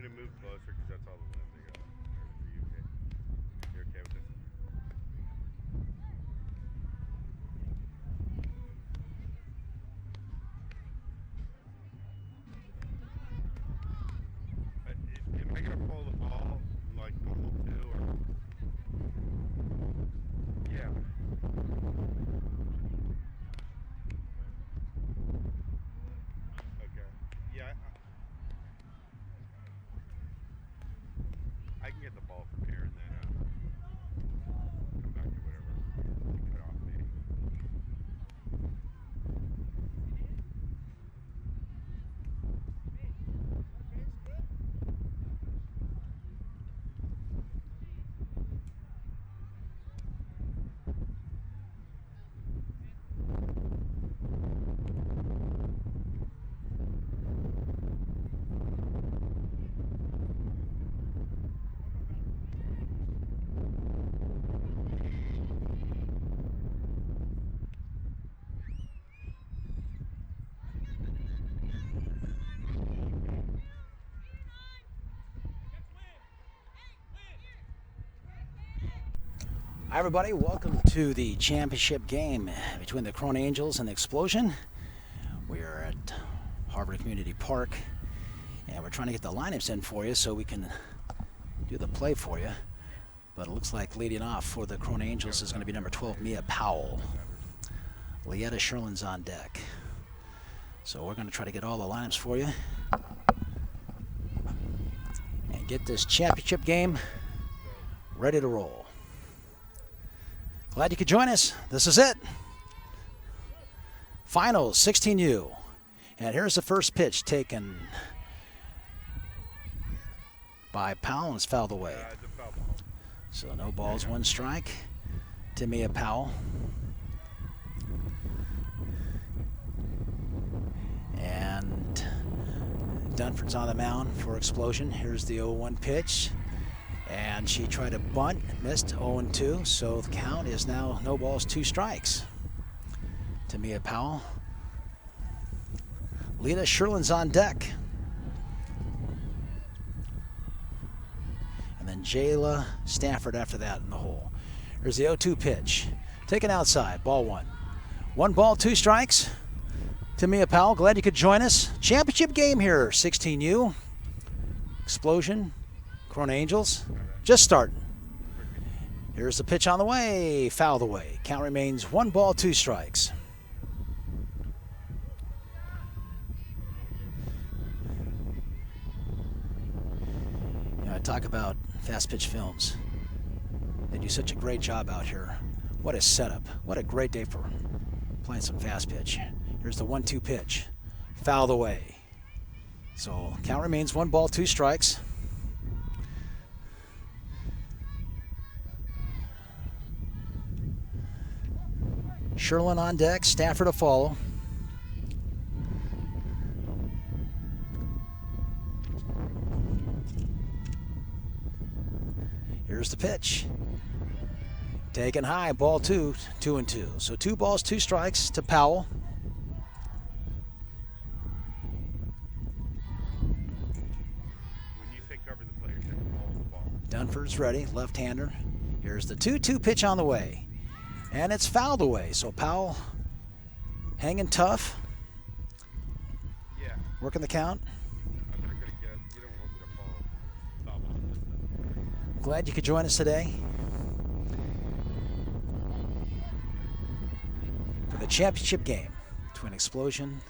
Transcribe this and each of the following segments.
to move closer because that's all the lens I got. Are you okay? You're okay with this? Am I gonna pull the ball like normal too, or yeah? Okay. Yeah, I can get the ball from here and then come back to whatever you cut off me. Hi everybody, welcome to the championship game between the Corona Angels and the Explosion. We are at Harvard Community Park and we're trying to get the lineups in for you so we can do the play for you. But it looks like leading off for the Corona Angels is going to be number 12, Mia Powell. Lietta Sherlin's on deck. So we're going to try to get all the lineups for you and get this championship game ready to roll. Glad you could join us. This is it. Finals 16U. And here's the first pitch taken by Powell and it's fouled away. So no balls, one strike to Mia Powell. And Dunford's on the mound for Explosion. Here's the 0-1 pitch. And she tried to bunt, missed 0-2, so the count is now no balls, two strikes to Mia Powell. Lietta Sherlin's on deck. And then Jayla Stafford after that in the hole. Here's the 0-2 pitch. Taken outside, ball one. One ball, two strikes to Mia Powell. Glad you could join us. Championship game here, 16U. Explosion. Corona Angels, just starting. Here's the pitch on the way, fouled away. Count remains one ball, two strikes. You know, I talk about fast pitch films. They do such a great job out here. What a setup. What a great day for playing some fast pitch. Here's the 1-2 pitch, fouled away. So count remains one ball, two strikes. Sherlin on deck, Stafford to follow. Here's the pitch. Taken high, ball two, 2-2. So 2 balls, 2 strikes to Powell. When you say cover the plate, you're saying hold the ball. Dunford's ready, left-hander. Here's the 2-2 pitch on the way. And it's fouled away, so Powell hanging tough. Yeah. Working the count. I'm not gonna guess. You don't want me to follow. Stop on this. Glad you could join us today for the championship game between Explosion,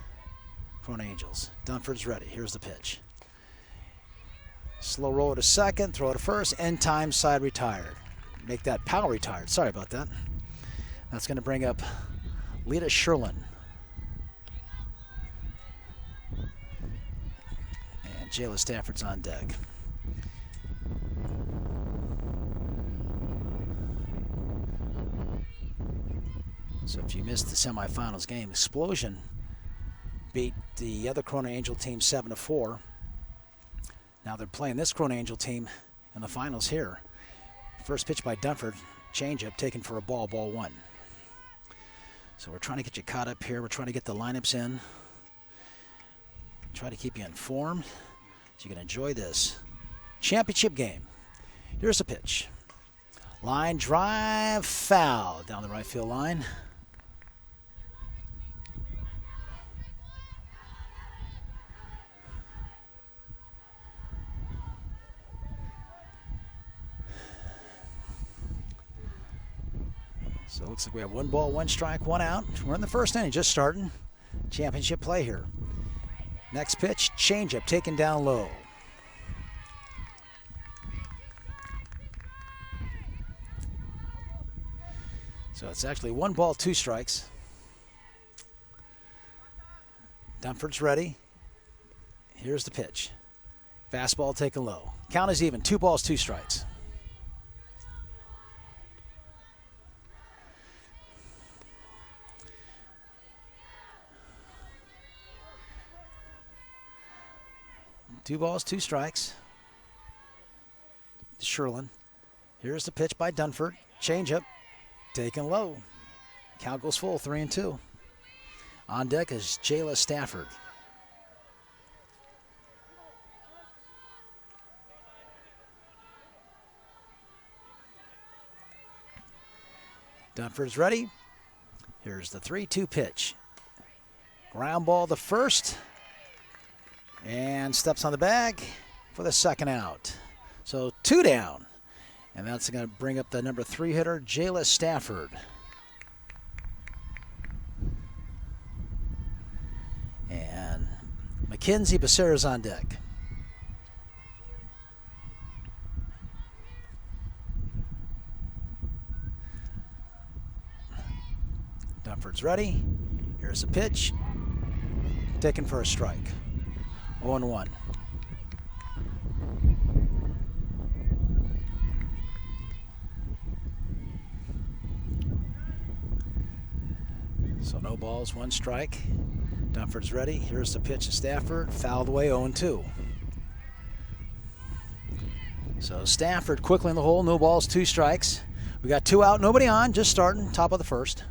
Corona Angels. Dunford's ready. Here's the pitch. Slow roll to second, throw to first, end time, side retired. Make that Powell retired. Sorry about that. That's going to bring up Lietta Sherlin. And Jayla Stafford's on deck. So if you missed the semifinals game, Explosion beat the other Corona Angel team 7-4. Now they're playing this Corona Angel team in the finals here. First pitch by Dunford, changeup taken for a ball, ball one. So we're trying to get you caught up here. We're trying to get the lineups in. Try to keep you informed so you can enjoy this championship game. Here's the pitch. Line drive, foul down the right field line. So it looks like we have 1 ball, 1 strike, 1 out. We're in the first inning, just starting. Championship play here. Next pitch, changeup taken down low. So it's actually 1 ball, 2 strikes. Dunford's ready. Here's the pitch. Fastball taken low. Count is even, 2 balls, 2 strikes. Two balls, 2 strikes. Sherlin. Here's the pitch by Dunford. Changeup. Taken low. Count goes full, 3-2. On deck is Jayla Stafford. Dunford's ready. Here's the 3-2 pitch. Ground ball to first. And steps on the bag for the second out. So 2 down. And that's going to bring up the number 3 hitter, Jayla Stafford. And Mackenzie Becerra's on deck. Dunford's ready. Here's the pitch. Taken for a strike. 0-1. So no balls, 1 strike. Dunford's ready. Here's the pitch to Stafford. Fouled away, 0-2. So Stafford quickly in the hole. No balls, 2 strikes. We got 2 out, nobody on. Just starting, top of the first.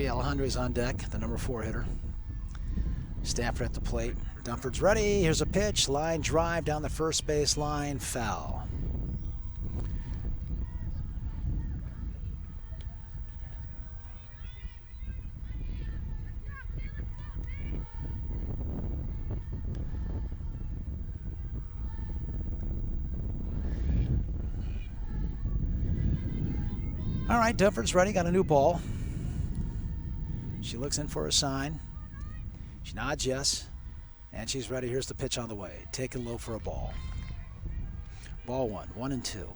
Alejandro's on deck, the number 4 hitter. Stafford at the plate. Dunford's ready. Here's a pitch. Line drive down the first base line. Foul. All right, Dunford's ready. Got a new ball. She looks in for a sign. She nods yes. And she's ready. Here's the pitch on the way. Taken low for a ball. Ball 1, 1-2.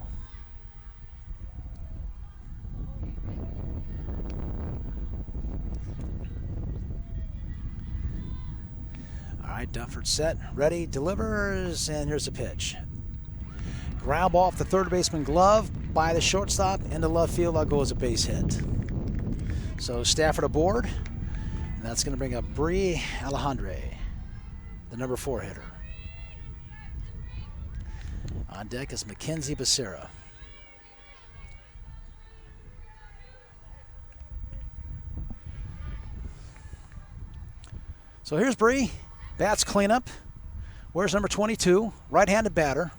All right, Dunford set, ready, delivers, and here's the pitch. Ground ball off the third baseman glove by the shortstop into left field. I'll go as a base hit. So Stafford aboard, and that's going to bring up Bree Alejandre, the number 4 hitter. On deck is Mackenzie Becerra. So here's Bree. Bats cleanup. Where's number 22? Right-handed batter.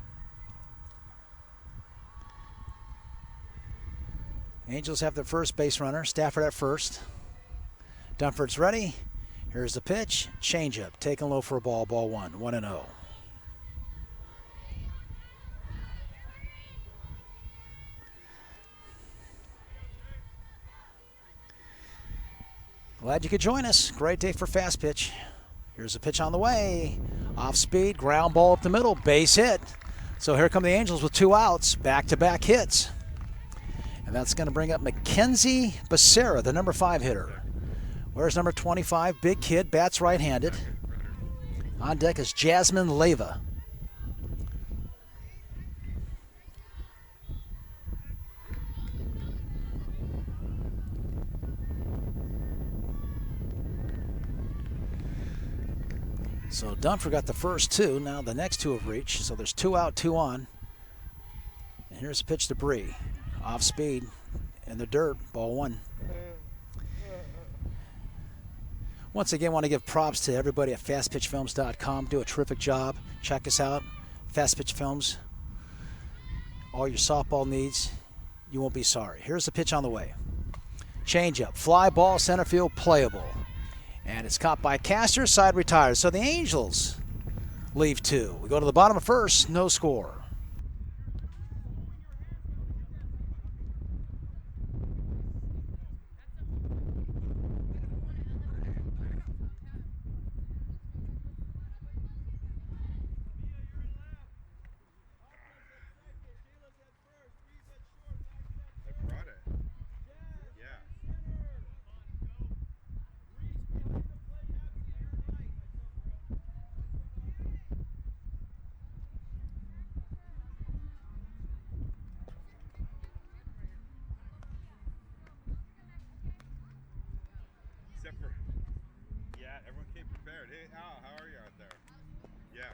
Angels have their first base runner. Stafford at first. Dunford's ready. Here's the pitch. Changeup. Taken low for a ball. Ball 1. 1-0. Glad you could join us. Great day for fast pitch. Here's a pitch on the way. Off speed. Ground ball up the middle. Base hit. So here come the Angels with 2 outs. Back-to-back hits. And that's going to bring up Mackenzie Becerra, the number 5 hitter. Where's number 25? Big kid, bats right-handed. On deck is Jasmine Leyva. So Dunford got the first two. Now the next two have reached. So there's 2 out, 2 on. And here's a pitch to Bree. Off speed in the dirt. Ball 1. Once again, want to give props to everybody at fastpitchfilms.com. Do a terrific job. Check us out. Fast Pitch Films. All your softball needs. You won't be sorry. Here's the pitch on the way. Changeup. Fly ball, center field, playable. And it's caught by Castor. Side retires. So the Angels leave 2. We go to the bottom of first. No score. I brought it. Yeah. Except for, yeah, everyone came prepared. Hey, Al, how are you out there? Yeah.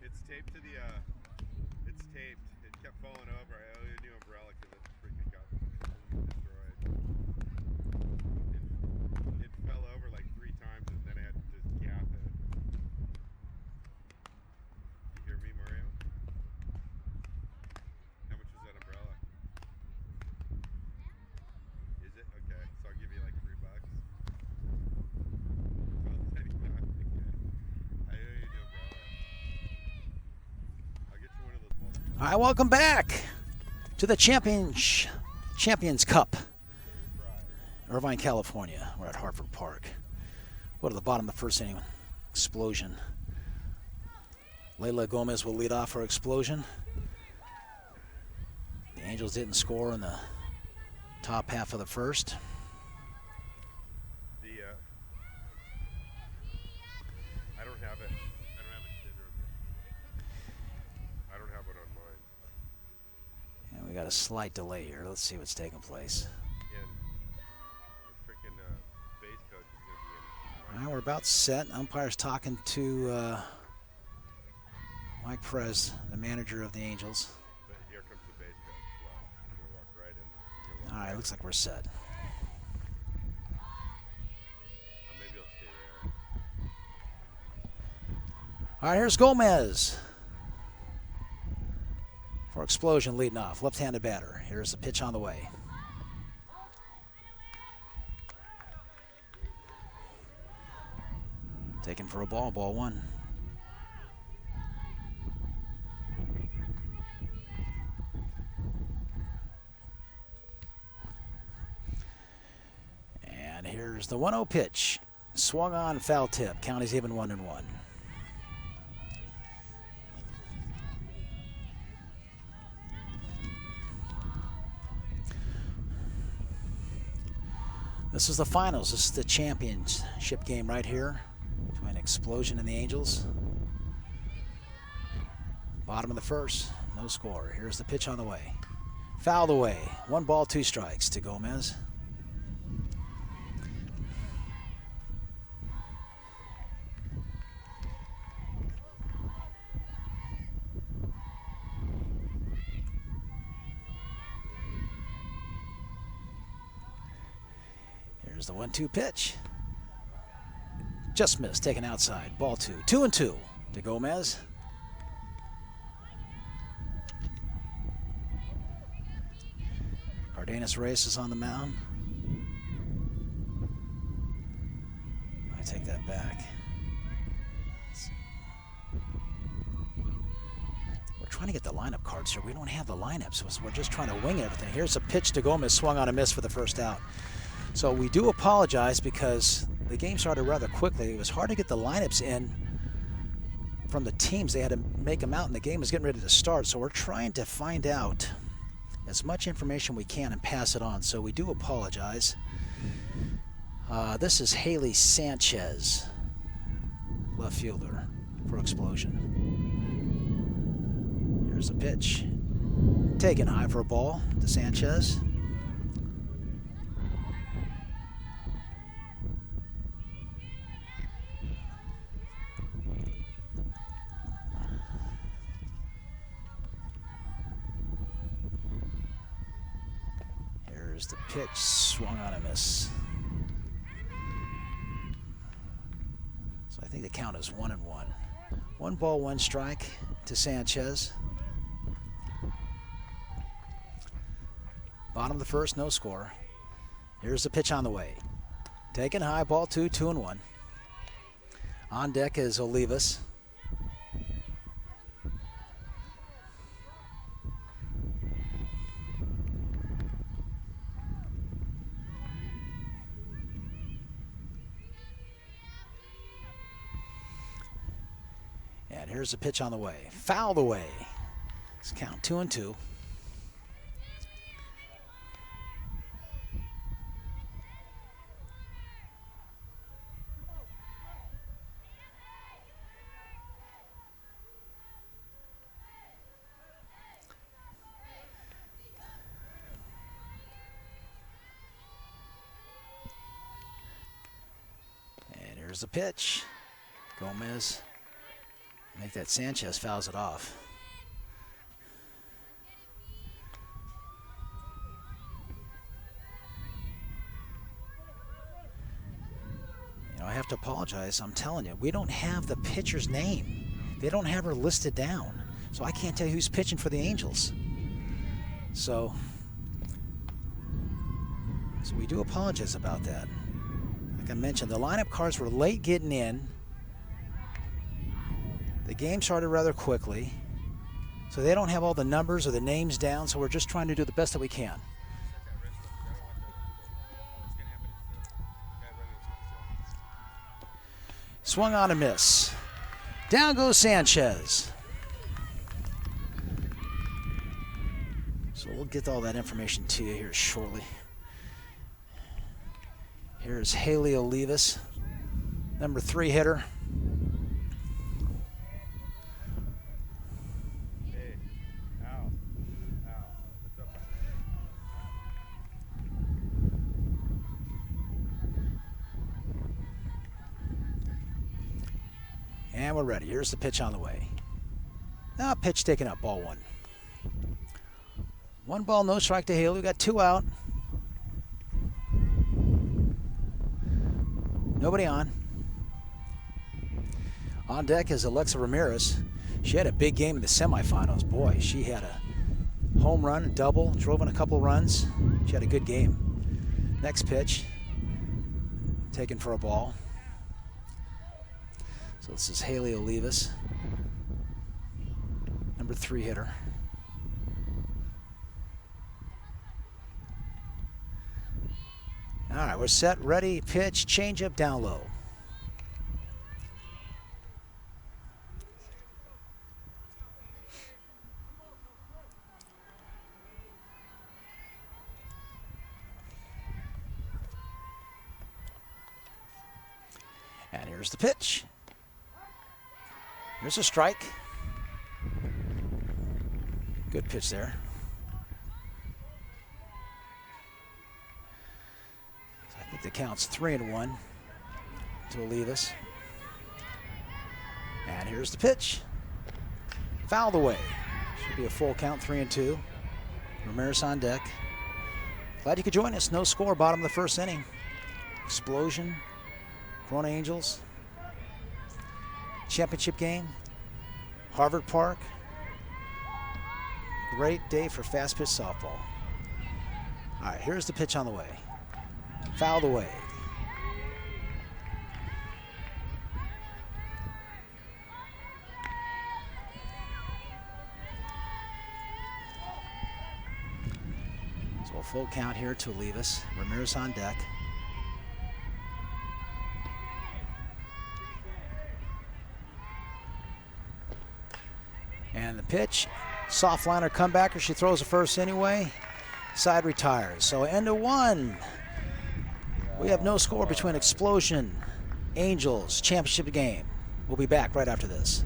It's taped to the, it's taped. It kept falling over. I owe you a new umbrella because it freaking got destroyed. It fell over like 3 times and then I had to just gap it. You hear me, Mario? How much is that umbrella? Is it? Okay, so I'll give you like $3. I owe you a new umbrella. I'll get you one of those balls. All right, welcome back to the Champions Cup, Irvine, California. We're at Hartford Park. Go to the bottom of the first inning. Explosion. Layla Gomez will lead off for Explosion. The Angels didn't score in the top half of the first. The I don't have it. I don't have it syndrome. I don't have it on mine. And we got a slight delay here. Let's see what's taking place. And the freaking base coach is going to be in. All right, we're about set. Umpire's talking to Mike Perez, the manager of the Angels. But here comes the base coach. Well, he's going to walk right in. All right, looks like we're set. Maybe he'll stay there. All right, here's Gomez for Explosion leading off. Left-handed batter. Here's the pitch on the way. Taken for a ball. Ball 1. And here's the 1-0 pitch. Swung on, foul tip. Count is even 1-1. This is the finals. This is the championship game right here between Explosion and the Angels. Bottom of the first, no score. Here's the pitch on the way. Fouled away. 1 ball, 2 strikes to Gomez. Here's the 1-2 pitch. Just missed, taken outside. Ball 2. 2-2 to Gomez. Cardenas Reyes is on the mound. I take that back. We're trying to get the lineup cards here. We don't have the lineups, so we're just trying to wing everything. Here's a pitch to Gomez, swung on a miss for the first out. So we do apologize because the game started rather quickly. It was hard to get the lineups in from the teams. They had to make them out, and the game was getting ready to start. So we're trying to find out as much information we can and pass it on. So we do apologize. This is Haley Sanchez, left fielder for Explosion. Here's a pitch. Taken high for a ball to Sanchez. Here's the pitch, swung on a miss. So I think the count is 1-1. 1 ball, 1 strike to Sanchez. Bottom of the first, no score. Here's the pitch on the way. Taken high, ball 2, 2-1. On deck is Olivas. And here's the pitch on the way. Fouled away. Let's count 2-2. And here's the pitch. Gomez. I think that Sanchez fouls it off. You know, I have to apologize. I'm telling you, we don't have the pitcher's name. They don't have her listed down. So I can't tell you who's pitching for the Angels. So we do apologize about that. Like I mentioned, the lineup cards were late getting in. The game started rather quickly, so they don't have all the numbers or the names down, so we're just trying to do the best that we can. Swung on a miss. Down goes Sanchez. So we'll get all that information to you here shortly. Here's Haley Olivas, number 3 hitter. And we're ready. Here's the pitch on the way. Pitch taken up, ball 1. 1 ball, no strike to Haley. We got 2 out. Nobody on. On deck is Alexa Ramirez. She had a big game in the semifinals. Boy, she had a home run, a double, drove in a couple runs. She had a good game. Next pitch, taken for a ball. So this is Haley Olivas, number 3 hitter. All right, we're set, ready, pitch, changeup, down low. And here's the pitch. Here's a strike. Good pitch there. So I think the count's 3-1 to Olivas. And here's the pitch. Fouled away. Should be a full count, 3-2. Ramirez on deck. Glad you could join us. No score, bottom of the first inning. Explosion. Corona Angels. Championship game, Harvard Park. Great day for fast pitch softball. All right, here's the pitch on the way. Fouled away. So a full count here to Olivas. Ramirez on deck. And the pitch, soft liner comebacker. She throws the first anyway. Side retires. So end of 1. We have no score between Explosion, Angels, championship game. We'll be back right after this.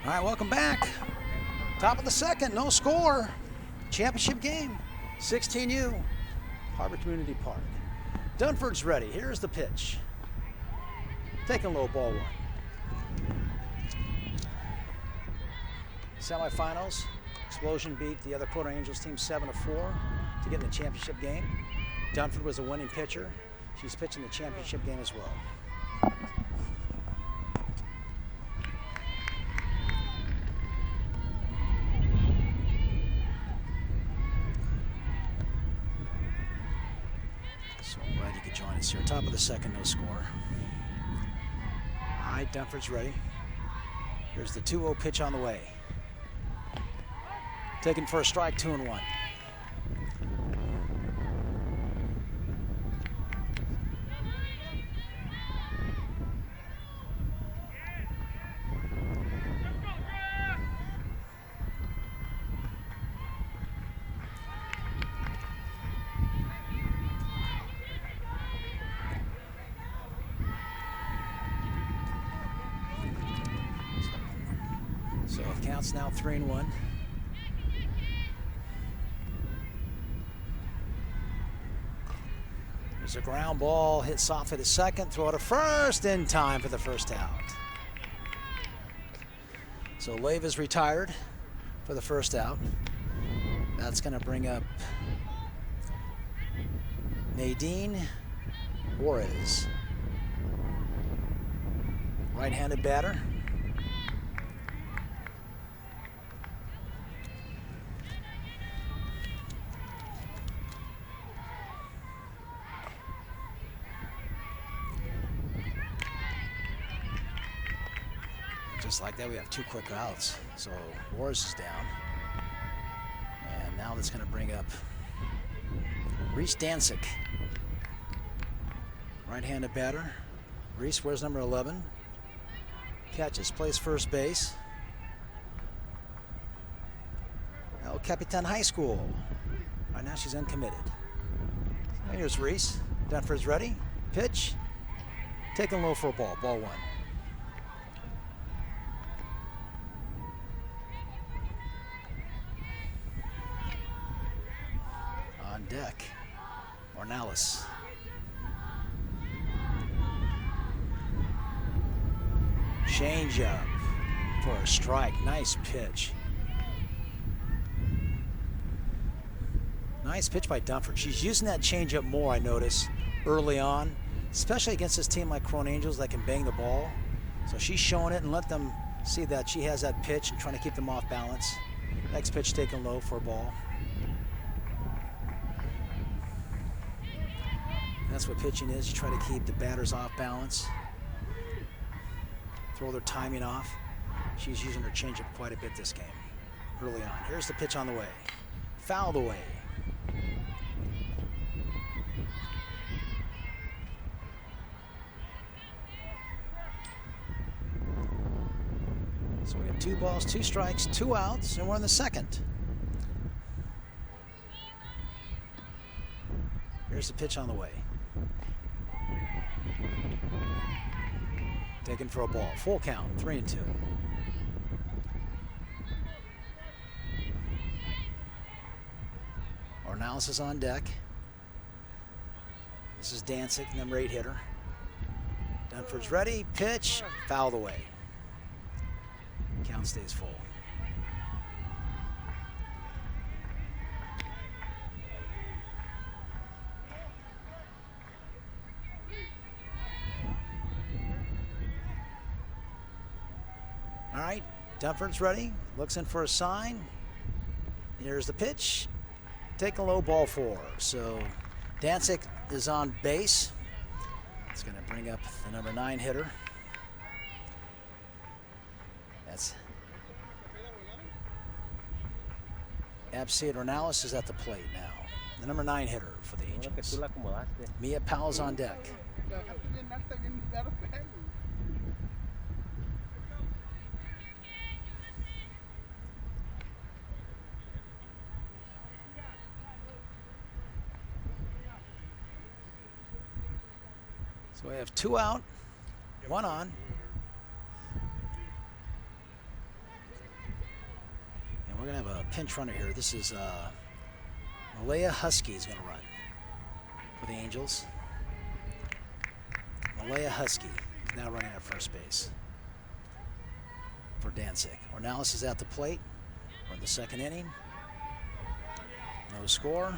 All right, welcome back. Top of the second, no score. Championship game, 16U, Harbor Community Park. Dunford's ready. Here's the pitch. Taking low, ball one. Semifinals, Explosion beat the other Quarter Angels team 7-4 to get in the championship game. Dunford was a winning pitcher. She's pitching the championship game as well. So I'm glad you could join us here. Top of the second, no score. All right, Dunford's ready. Here's the 2-0 pitch on the way. Taken for a strike, 2-1. So it counts now 3-1. There's a ground ball hit softly to second, throw to first in time for the first out. So Lave is retired for the first out. That's going to bring up Nadine Perez, right-handed batter. Just like that, we have 2 quick outs. So Wars is down. And now that's going to bring up Reese Dansick, right-handed batter. Reese wears number 11. Catches, plays first base. El Capitan High School. Right now she's uncommitted. And here's Reese. Dunford's ready. Pitch. Taking low for a ball. Ball 1. Deck. Ornalis. Change up for a strike. Nice pitch. Nice pitch by Dunford. She's using that change up more, I notice, early on, especially against this team like Crone Angels that can bang the ball. So she's showing it and let them see that she has that pitch and trying to keep them off balance. Next pitch taken low for a ball. That's what pitching is. You try to keep the batters off balance, throw their timing off. She's using her changeup quite a bit this game, early on. Here's the pitch on the way. Fouled away. So we have 2 balls, 2 strikes, 2 outs, and we're in the second. Here's the pitch on the way. Taken for a ball. Full count, 3-2. Ornalis is on deck. This is Dansick, number 8 hitter. Dunford's ready. Pitch. Fouled away. Count stays full. All right, Dunford's ready, looks in for a sign. Here's the pitch. Take a low, ball 4. So Dansick is on base. It's going to bring up the number 9 hitter. That's Absiad Ornalis is at the plate now. The number 9 hitter for the Angels. Mia Powell's on deck. So we have 2 out, 1 on. we're going to have a pinch runner here. This is Malaya Husky is going to run for the Angels. Malaya Husky is now running at first base for Danzig. Ornelas is at the plate. We're in the second inning. No score.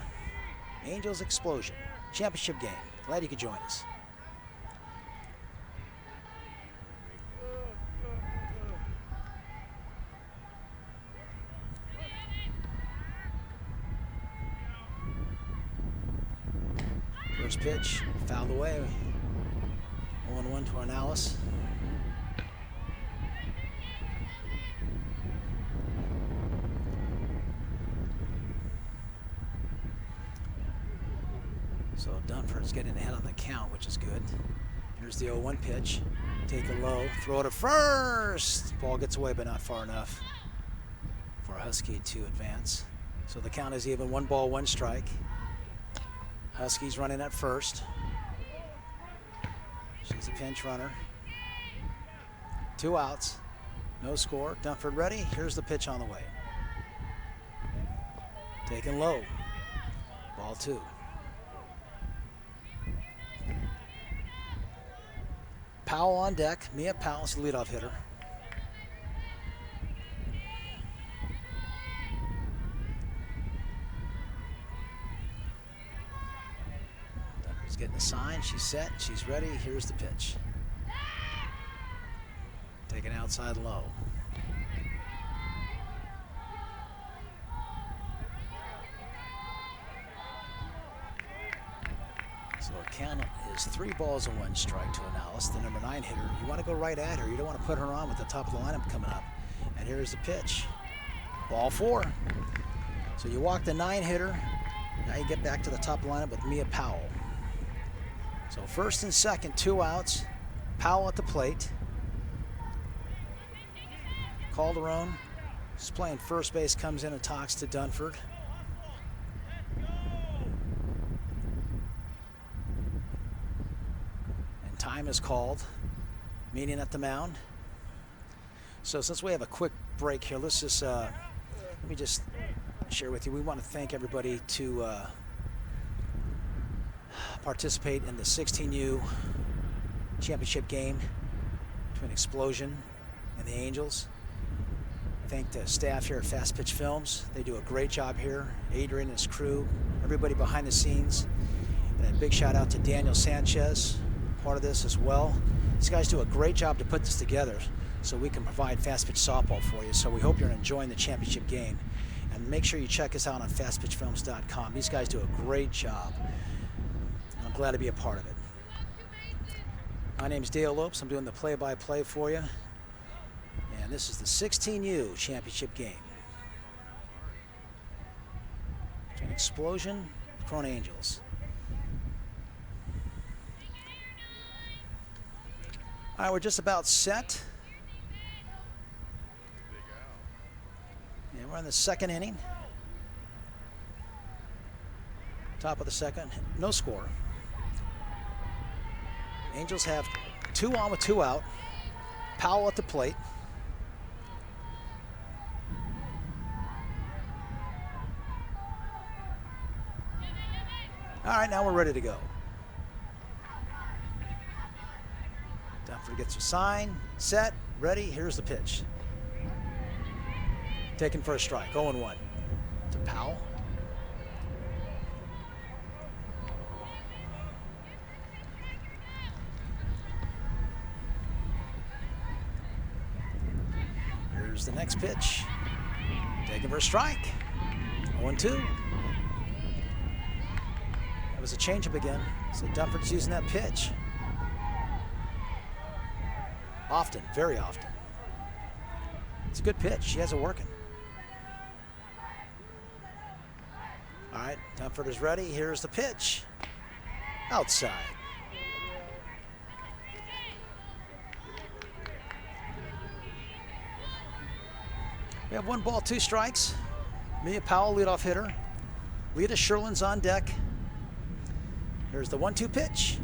Angels Explosion. Championship game. Glad you could join us. First pitch, fouled away. 1-1 to Ornelas. So Dunford's getting ahead on the count, which is good. Here's the 0-1 pitch. Take it low, throw it at first. Ball gets away, but not far enough for Husky to advance. So the count is even, 1 ball, 1 strike. Husky's running at first. She's a pinch runner. 2 outs. No score. Dunford ready. Here's the pitch on the way. Taken low. Ball 2. Powell on deck. Mia Powell's the leadoff hitter. Dunford's getting a sign. She's set. She's ready. Here's the pitch. Taken outside low. So a count is 3 balls and 1 strike to Ornelas, the number 9 hitter. You want to go right at her. You don't want to put her on with the top of the lineup coming up. And here's the pitch. Ball 4. So you walk the 9 hitter. Now you get back to the top of the lineup with Mia Powell. So first and second, 2 outs. Powell at the plate. Calderon is playing first base, comes in and talks to Dunford. And time is called. Meeting at the mound. So since we have a quick break here, let's just let me just share with you. We want to thank everybody to participate in the 16U championship game between Explosion and the Angels. Thank the staff here at Fast Pitch Films. They do a great job here. Adrian and his crew, everybody behind the scenes. And a big shout out to Daniel Sanchez, part of this as well. These guys do a great job to put this together so we can provide fast pitch softball for you. So we hope you're enjoying the championship game. And make sure you check us out on fastpitchfilms.com. These guys do a great job. And I'm glad to be a part of it. My name's Dale Lopes. I'm doing the play-by-play for you. And this is the 16U championship game between Explosion and Corona Angels. All right, we're just about set. And we're in the second inning. Top of the second, no score. Angels have 2 on with 2 out. Powell at the plate. All right, now we're ready to go. Dunford gets a sign, set, ready. Here's the pitch. Taken for a strike, 0-1 to Powell. Here's the next pitch. Taken for a strike, 0-2. That was a changeup again, so Dunford's using that pitch. Often, very often. It's a good pitch. She has it working. All right, Dunford is ready. Here's the pitch. Outside. We have 1 ball, 2 strikes. Mia Powell, leadoff hitter. Lita Sherlin's on deck. Here's the 1-2 pitch.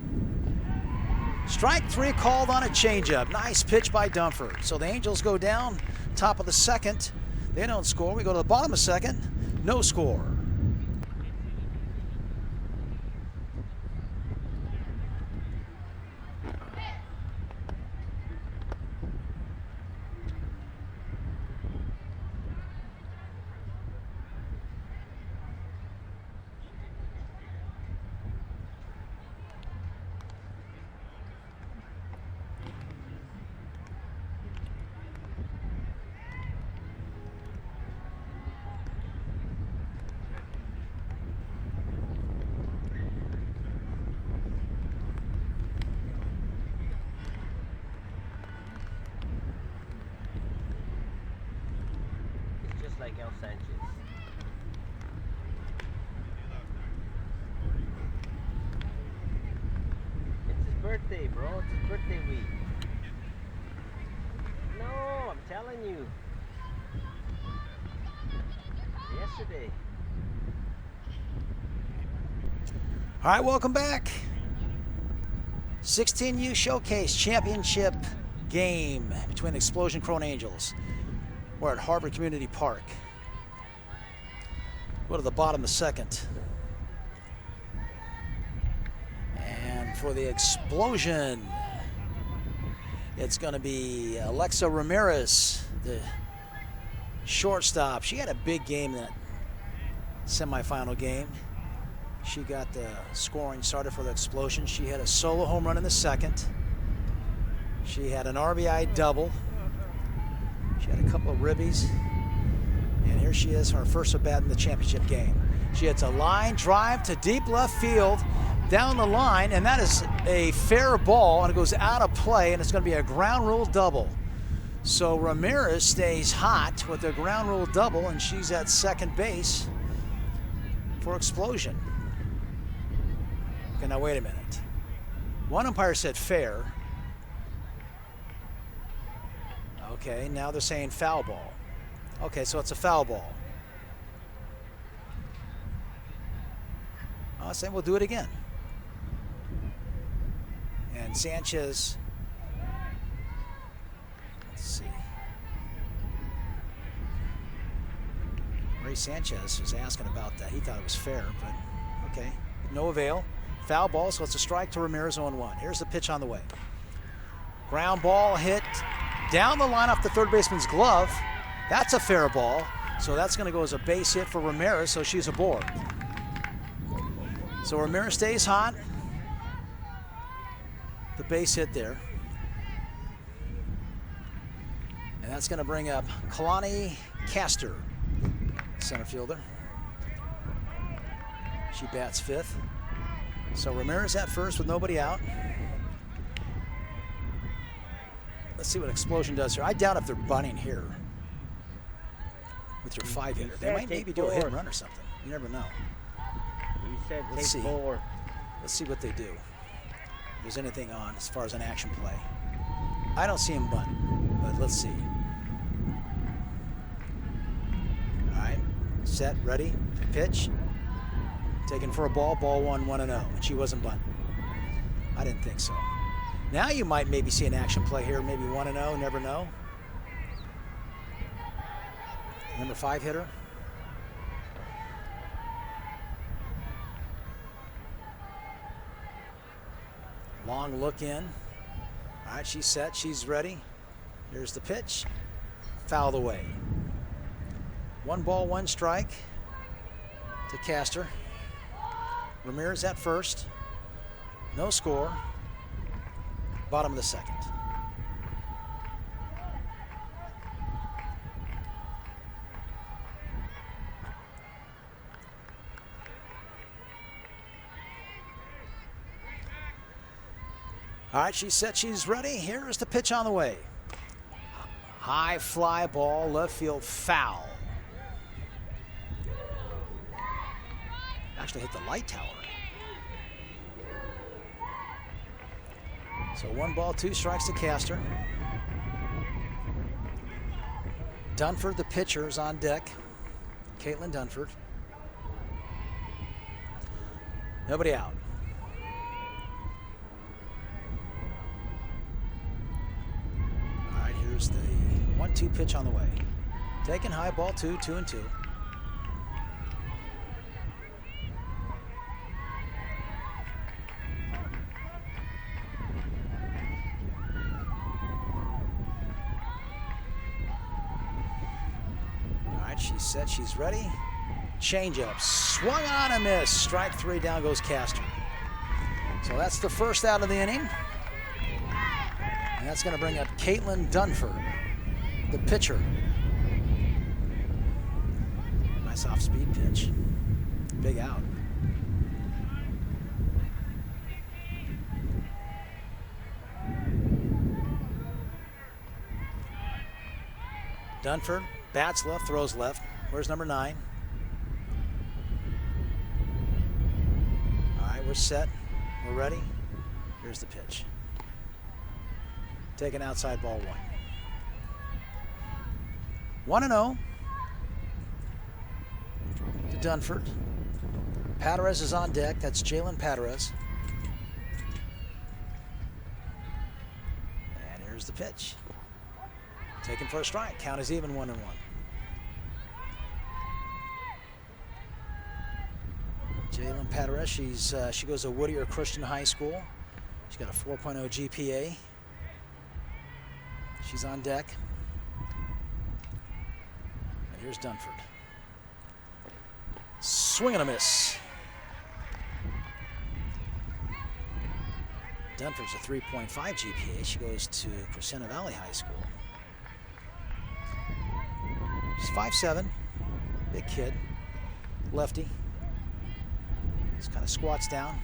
Strike 3 called on a changeup. Nice pitch by Dunford. So the Angels go down, top of the second. They don't score. We go to the bottom of the second. No score. Like El Sanchez. It's his birthday, bro. It's his birthday week. No, I'm telling you. Yesterday. All right, welcome back. 16U Showcase Championship game between the Explosion Crone Angels. We're at Harvard Community Park. Go to the bottom of the second. And for the Explosion, it's going to be Alexa Ramirez, the shortstop. She had a big game in that semifinal game. She got the scoring started for the Explosion. She had a solo home run in the second. She had an RBI double. She had a couple of ribbies. And here she is, her first at bat in the championship game. She hits a line drive to deep left field down the line, and that is a fair ball, and it goes out of play, and it's going to be a ground rule double. So Ramirez stays hot with a ground rule double, and she's at second base for Explosion. Okay, now wait a minute. One umpire said fair. Okay, now they're saying foul ball. Okay, so it's a foul ball. I was saying we'll do it again. And Sanchez, let's see. Ray Sanchez was asking about that. He thought it was fair, but okay. No avail. Foul ball, so it's a strike to Ramirez 0-1. Here's the pitch on the way. Ground ball hit down the line off the third baseman's glove. That's a fair ball, so that's going to go as a base hit for Ramirez, so she's aboard. So Ramirez stays hot. The base hit there. And that's going to bring up Kalani Castor, center fielder. She bats fifth. So Ramirez at first with nobody out. Let's see what Explosion does here. I doubt if they're bunting here with your 5-hitter. They might maybe do a hit and run or something. You never know. You said Let's take see. 4. Let's see what they do. If there's anything on as far as an action play. I don't see him bunt, but let's see. All right, set, ready, pitch. Taken for a ball, ball 1-0, and she wasn't bunting. I didn't think so. Now you might maybe see an action play here, maybe 1-0, never know. Number 5 hitter. Long look in. All right, she's set, she's ready. Here's the pitch. Fouled away. 1 ball, 1 strike to Castor. Ramirez at first. No score. Bottom of the second. All right, she's set, she's ready. Here's the pitch on the way. High fly ball, left field foul. Actually hit the light tower. So 1 ball, 2 strikes to Castor. Dunford, the pitcher, is on deck. Caitlin Dunford. Nobody out. All right, here's the 1-2 pitch on the way. Taking high, ball 2, 2-2. All right, she's set, she's ready. Change up, swung on a miss. Strike 3, down goes Castor. So that's the first out of the inning. And that's going to bring up Caitlin Dunford, the pitcher. Nice off-speed pitch. Big out. Dunford bats left, throws left. Where's number 9? All right, we're set. We're ready. Here's the pitch. Taken outside, ball 1. 1-0 to Dunford. Perez is on deck. That's Jalen Perez. And here's the pitch. Taken for a strike. Count is even, 1-1. Jalen Perez, she goes to Whittier Christian High School. She's got a 4.0 GPA. She's on deck. And here's Dunford. Swing and a miss. Dunford's a 3.5 GPA. She goes to Crescenta Valley High School. She's 5'7", big kid, lefty. Just kind of squats down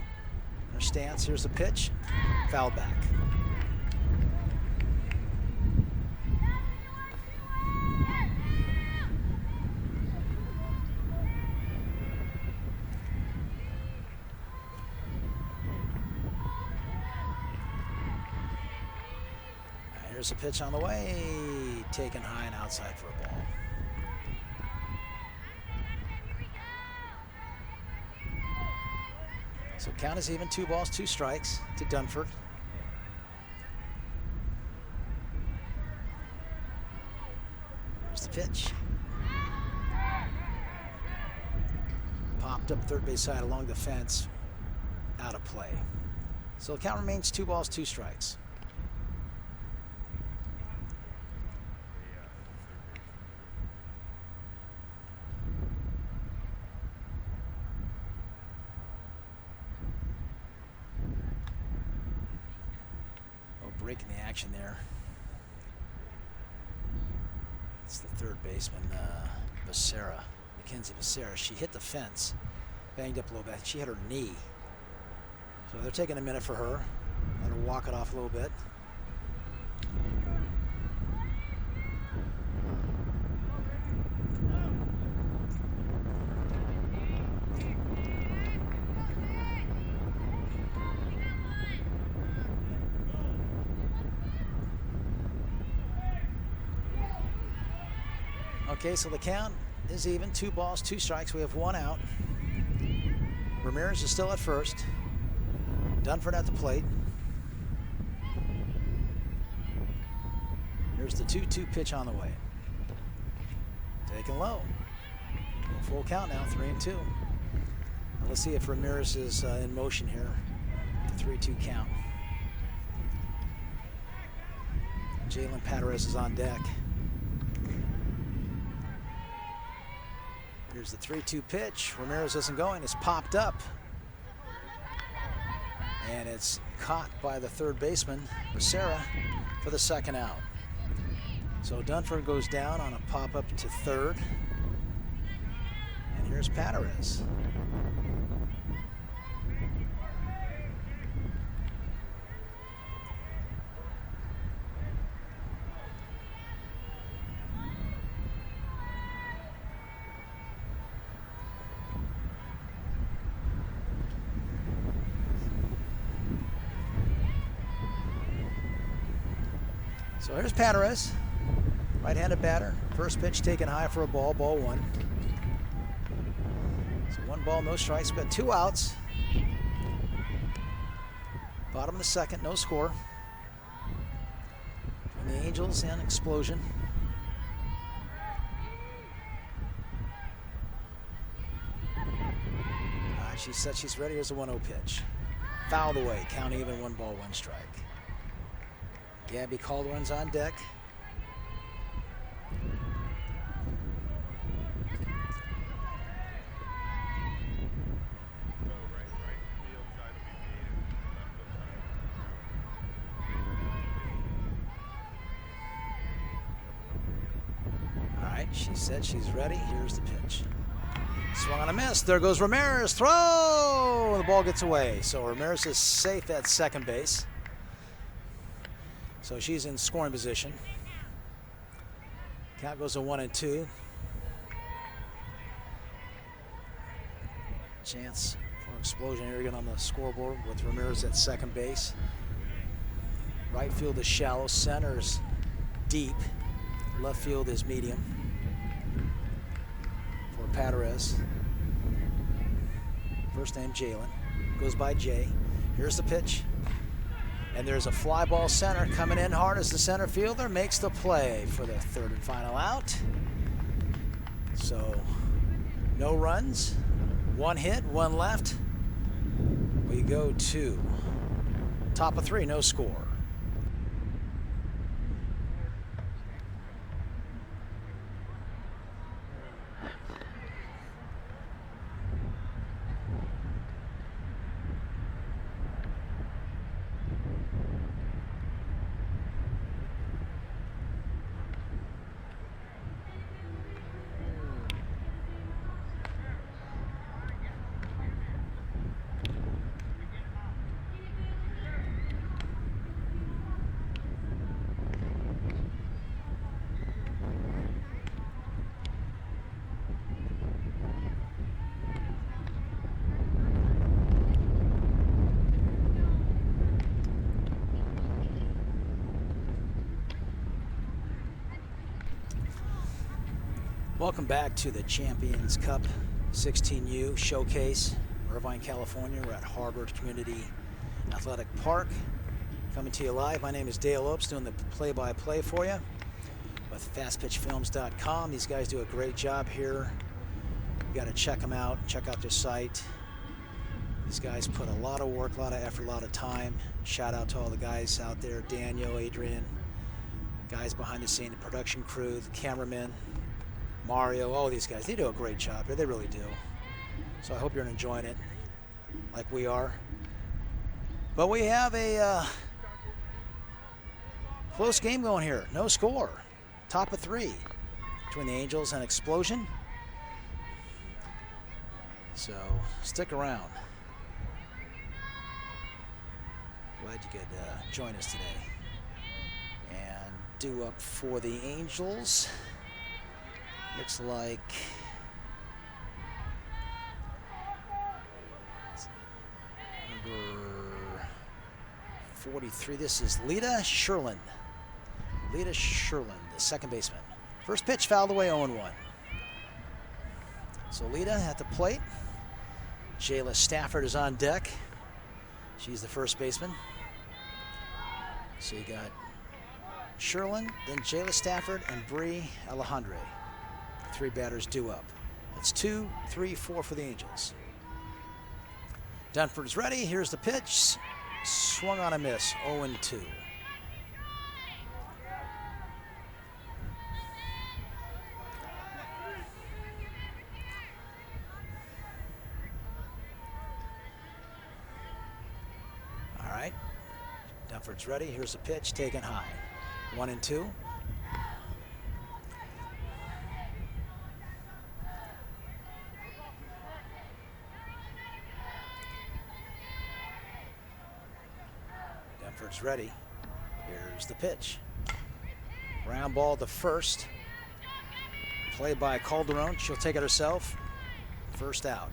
in her stance. Here's the pitch, foul back. Here's a pitch on the way, taken high and outside for a ball. So count is even, 2 balls, 2 strikes to Dunford. Here's the pitch. Popped up third base side along the fence, out of play. So the count remains 2 balls, 2 strikes. Breaking the action there. It's the third baseman, Becerra, Mackenzie Becerra. She hit the fence, banged up a little bit. She hit her knee. So they're taking a minute for her. Let her walk it off a little bit. Okay, so the count is even, 2 balls, 2 strikes. We have 1 out. Ramirez is still at first. Dunford at the plate. Here's the 2-2 pitch on the way. Taken low. Full count now, 3-2. Now let's see if Ramirez is in motion here. The 3-2 count. Jalen Perez is on deck. Here's the 3-2 pitch. Ramirez isn't going. It's popped up. And it's caught by the third baseman, Becerra, for the second out. So Dunford goes down on a pop-up to third. And here's Perez. So here's Perez, right-handed batter. First pitch taken high for a ball, ball 1. So 1 ball, no strikes. We've got 2 outs. Bottom of the second, no score. Between the Angels and Explosion. She said she's ready. Here's a 1-0 pitch. Fouled away. Count even. 1 ball, 1 strike. Gabby Calderon's on deck. All right, she said she's ready. Here's the pitch. Swung on a miss. There goes Ramirez. Throw! The ball gets away. So Ramirez is safe at second base. So she's in scoring position. Count goes to 1-2. Chance for explosion here again on the scoreboard with Ramirez at second base. Right field is shallow. Center's deep. Left field is medium for Perez. First name Jalen. Goes by Jay. Here's the pitch. And there's a fly ball center coming in hard as the center fielder makes the play for the third and final out. So no runs, 1 hit, 1 left. We go to top of 3, no score. Welcome back to the Champions Cup 16U Showcase, Irvine, California. We're at Harvard Community Athletic Park. Coming to you live. My name is Dale Opes, doing the play-by-play for you with FastPitchFilms.com. These guys do a great job here. You got to check them out. Check out their site. These guys put a lot of work, a lot of effort, a lot of time. Shout out to all the guys out there, Daniel, Adrian, guys behind the scene, the production crew, the cameramen, Mario, all these guys. They do a great job here. They really do. So I hope you're enjoying it like we are. But we have a close game going here. No score. Top of 3 between the Angels and Explosion. So stick around. Glad you could join us today. And due up for the Angels. Looks like number 43. This is Lita Sherlin. Lita Sherlin, the second baseman. First pitch fouled away, 0-1. So Lita at the plate. Jayla Stafford is on deck. She's the first baseman. So you got Sherlin, then Jayla Stafford, and Bree Alejandre. 3 batters due up. It's 2, 3, 4 for the Angels. Dunford's ready. Here's the pitch. Swung on a miss. 0-2. All right. Dunford's ready. Here's the pitch. Taken high. 1-2. Dunford's ready. Here's the pitch. Ground ball to first. Play by Calderon. She'll take it herself. First out.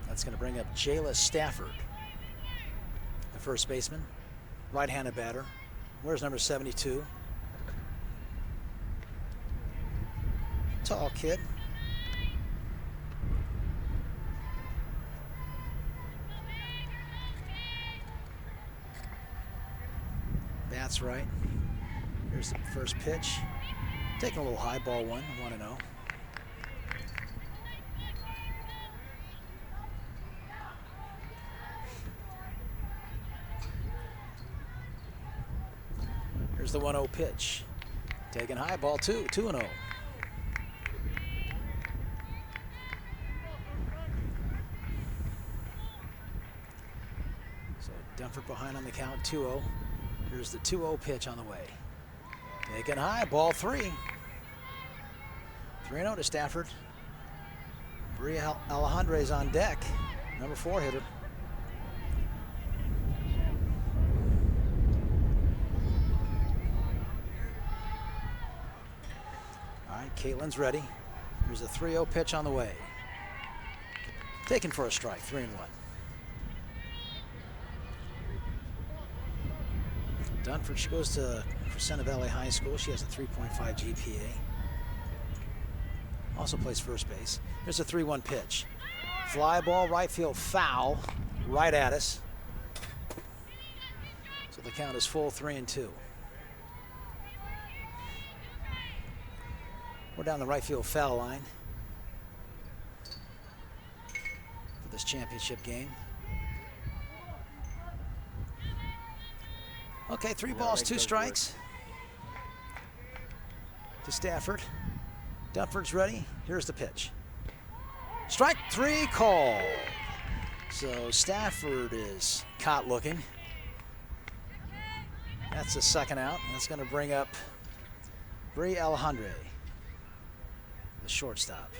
That's going to bring up Jayla Stafford, the first baseman. Right-handed batter. Where's number 72? Tall kid. That's right. Here's the first pitch. Taking a little high, ball 1, 1-0. Here's the 1-0 pitch. Taken high, ball 2, 2-0. So Dunford behind on the count, 2-0. Here's the 2-0 pitch on the way. Taken high, ball 3. 3-0 to Stafford. Bria Alejandre's on deck, number 4 hitter. All right, Caitlin's ready. Here's a 3-0 pitch on the way. Taken for a strike, 3-1. Dunford, she goes to Crescenta Valley High School. She has a 3.5 GPA. Also plays first base. Here's a 3-1 pitch. Fly ball, right field foul, right at us. So the count is full, 3-2. We're down the right field foul line for this championship game. Okay, 3 balls, 2 strikes to Stafford. Dunford's ready. Here's the pitch. Strike 3 call. So Stafford is caught looking. That's the second out. That's going to bring up Bria Alejandre, the shortstop.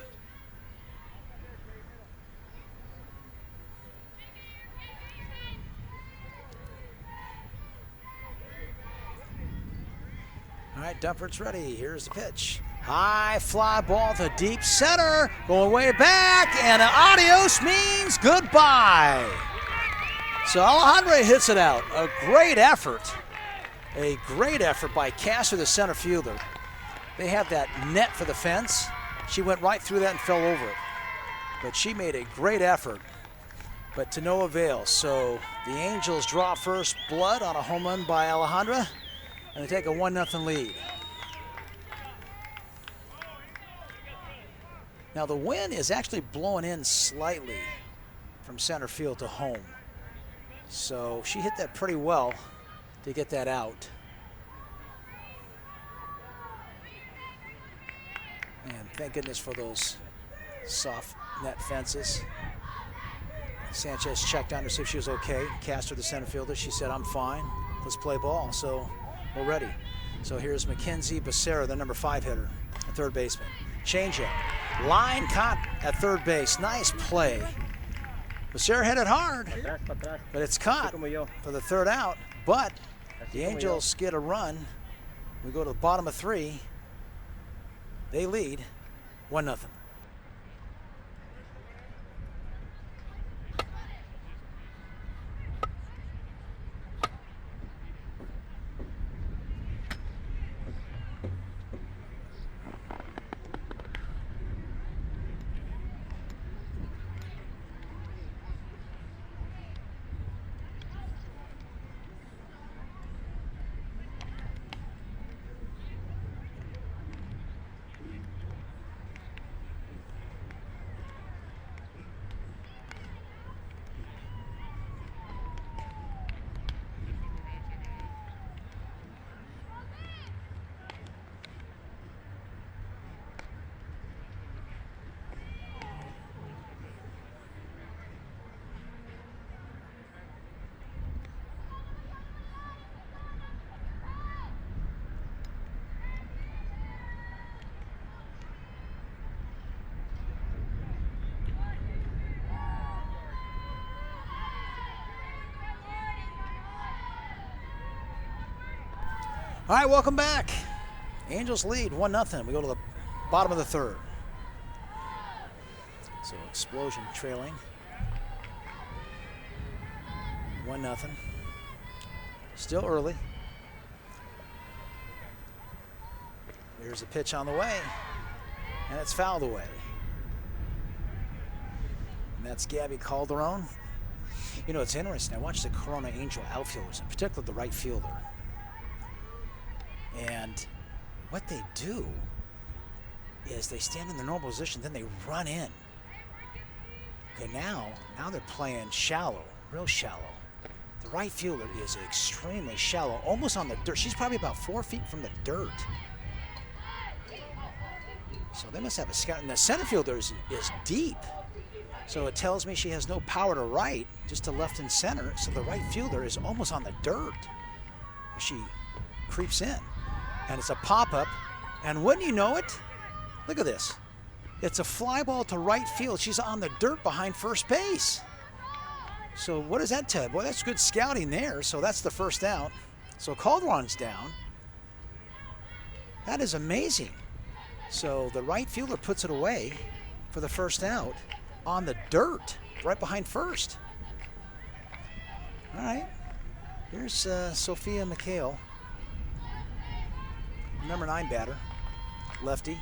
All right, Dunford's ready. Here's the pitch. High fly ball to deep center. Going way back, and adios means goodbye. So Alejandre hits it out. A great effort. A great effort by Casser, the center fielder. They have that net for the fence. She went right through that and fell over it. But she made a great effort, but to no avail. So the Angels draw first blood on a home run by Alejandra, and they take a 1-0 lead. Now the wind is actually blowing in slightly from center field to home. So she hit that pretty well to get that out. And thank goodness for those soft net fences. Sanchez checked on her to see if she was okay. Castor, the center fielder, she said, "I'm fine. Let's play ball." So we're ready. So here's Mackenzie Becerra, the number 5 hitter, a third baseman. Changeup. Line caught at third base. Nice play. Becerra hit it hard, but it's caught for the third out. But the Angels get a run. We go to the bottom of 3. They lead 1-0. All right, welcome back. Angels lead 1-0. We go to the bottom of the 3rd. So Explosion trailing 1-0. Still early. Here's a pitch on the way, and it's fouled away. And that's Gabby Calderon. You know, it's interesting. I watched the Corona Angel outfielders, in particular the right fielder. And what they do is they stand in the normal position, then they run in. Okay, now they're playing shallow, real shallow. The right fielder is extremely shallow, almost on the dirt. She's probably about 4 feet from the dirt. So they must have a scout. And the center fielder is deep. So it tells me she has no power to right, just to left and center. So the right fielder is almost on the dirt as she creeps in. And it's a pop-up. And wouldn't you know it? Look at this. It's a fly ball to right field. She's on the dirt behind first base. So what does that tell you? Boy, that's good scouting there. So that's the first out. So Calderon's down. That is amazing. So the right fielder puts it away for the first out on the dirt right behind first. All right. Here's Sophia McHale, number 9 batter, lefty.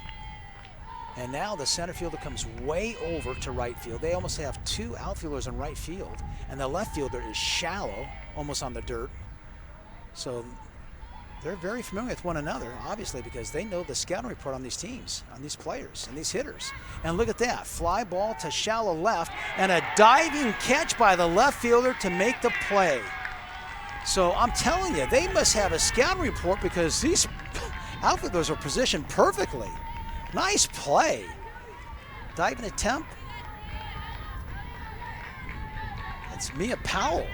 And now the center fielder comes way over to right field. They almost have 2 outfielders in right field. And the left fielder is shallow, almost on the dirt. So they're very familiar with one another, obviously, because they know the scouting report on these teams, on these players, and these hitters. And look at that, fly ball to shallow left, and a diving catch by the left fielder to make the play. So I'm telling you, they must have a scouting report because these outfielders are positioned perfectly. Nice play. Diving attempt. That's Mia Powell.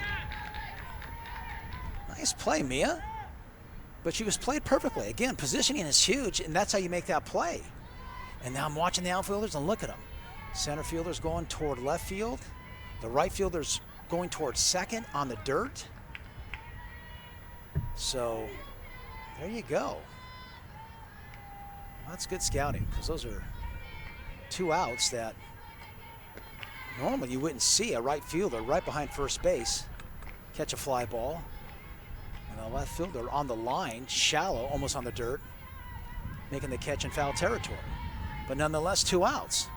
Nice play, Mia. But she was played perfectly. Again, positioning is huge, and that's how you make that play. And now I'm watching the outfielders, and look at them. Center fielder's going toward left field. The right fielder's going towards second on the dirt. So there you go. That's good scouting, because those are 2 outs that normally you wouldn't see a right fielder right behind first base catch a fly ball. And the left fielder on the line, shallow, almost on the dirt, making the catch in foul territory. But nonetheless, 2 outs.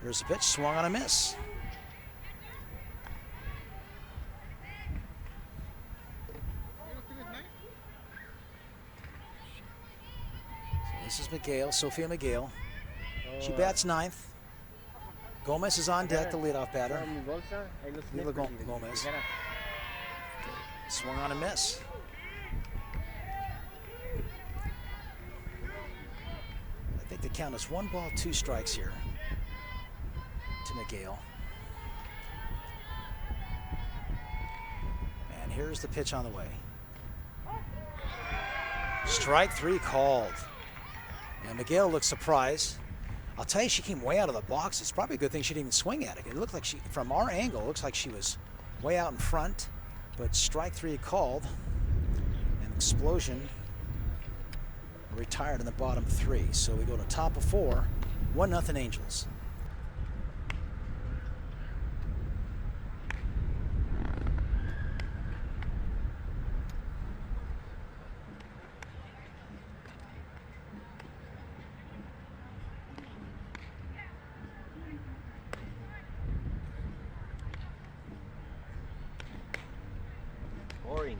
Here's the pitch, swung on a miss. This is McHale, Sophia McHale. She bats 9th. Gomez is on deck, the leadoff batter. Mila Gomez. Swung on a miss. I think the count is 1 ball, 2 strikes here to McHale. And here's the pitch on the way. Strike 3 called. And McHale looks surprised. I'll tell you, she came way out of the box. It's probably a good thing she didn't even swing at it. It looked like she, from our angle, it looks like she was way out in front. But strike 3 called. And Explosion retired in the bottom 3. So we go to top of 4, 1-0 Angels. Boring.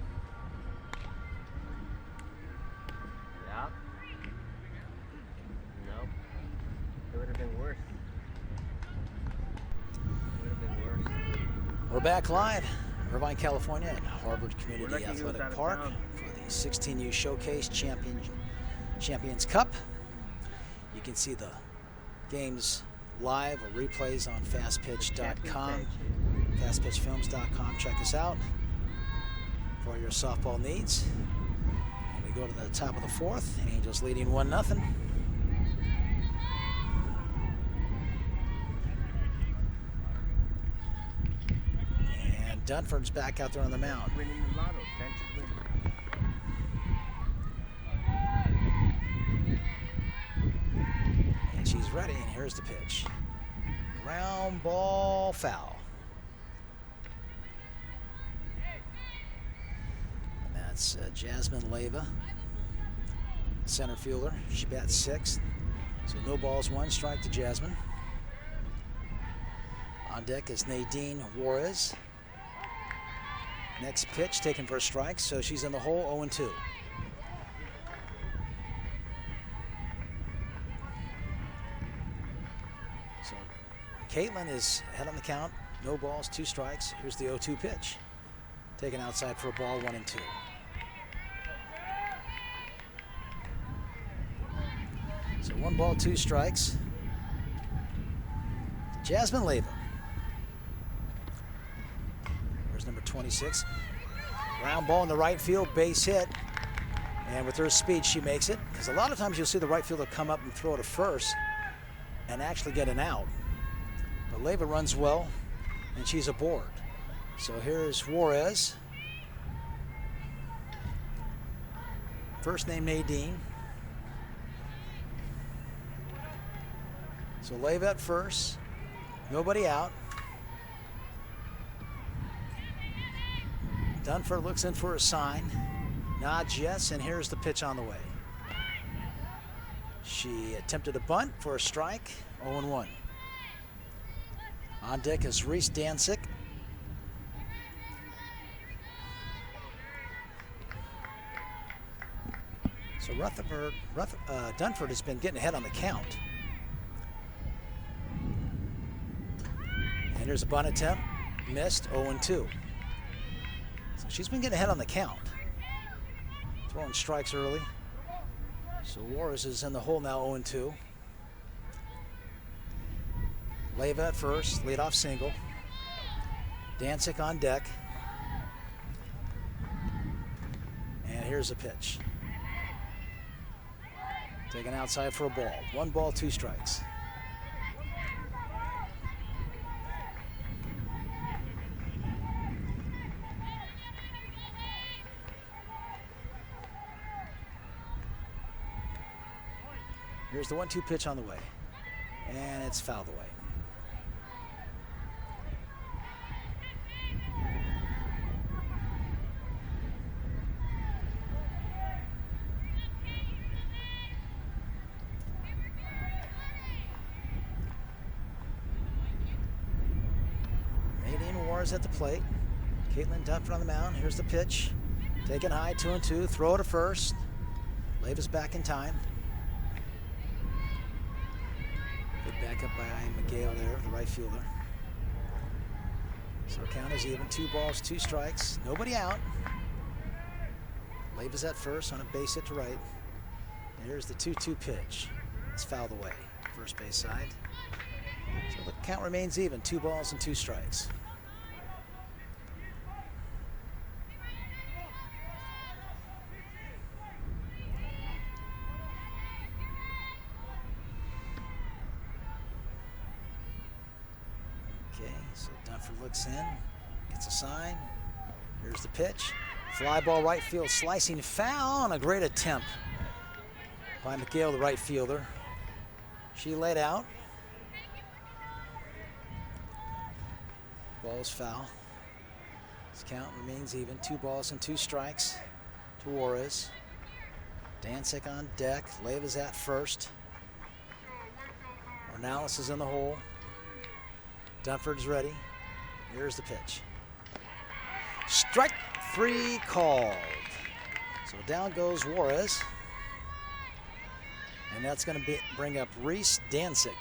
Yeah. Nope. It would have been worse. It would have been worse. We're back live, Irvine, California, at Harvard Community Athletic Park for the 16U Showcase Champions Cup. You can see the games live or replays on fastpitch.com, fastpitchfilms.com. Check us out for your softball needs. And we go to the top of the 4th. Angels leading 1-0. And Dunford's back out there on the mound. Winning the lotto. Sanchez winning. And she's ready, and here's the pitch. Ground ball foul. That's Jasmine Leyva, center fielder. She bats 6th. So no balls, 1 strike to Jasmine. On deck is Nadine Juarez. Next pitch taken for a strike, so she's in the hole, 0-2. So Caitlin is ahead on the count. No balls, 2 strikes. Here's the 0-2 pitch. Taken outside for a ball, 1-2. So 1 ball, 2 strikes. Jasmine Leyva. There's number 26. Ground ball in the right field, base hit. And with her speed, she makes it. Because a lot of times you'll see the right fielder come up and throw to first and actually get an out. But Leyva runs well, and she's aboard. So here's Juarez. First name Nadine. So Leyva at first. Nobody out. Dunford looks in for a sign. Nods yes, and here's the pitch on the way. She attempted a bunt for a strike, 0-1. On deck is Reese Dancic. So Dunford has been getting ahead on the count. And here's a bunt attempt, missed, 0-2. So she's been getting ahead on the count. Throwing strikes early. So Juarez is in the hole now, 0-2. Leyva at first, leadoff single. Dancic on deck. And here's a pitch. Taken outside for a ball. 1 ball, 2 strikes. Here's the 1-2 pitch on the way. And it's fouled away. Nadine Juarez at the plate. Caitlin Dunford on the mound. Here's the pitch. Taken high, 2-2. Throw to first. Leyva's back in time. Good backup by McGale there, the right fielder. So count is even. 2 balls, 2 strikes. Nobody out. Leyva's at first on a base hit to right. And here's the 2-2 pitch. It's fouled away. First base side. So the count remains even. 2 balls and 2 strikes. So Dunford looks in, gets a sign. Here's the pitch. Fly ball right field, slicing foul, and a great attempt by McGale, the right fielder. She laid out. Ball is foul. This count remains even. 2 balls and 2 strikes to Juarez. Dancic on deck. Leyva's at first. Ornalis is in the hole. Dunford's ready. Here's the pitch. Strike 3 called. So down goes Juarez. And that's going to bring up Reese Dancic.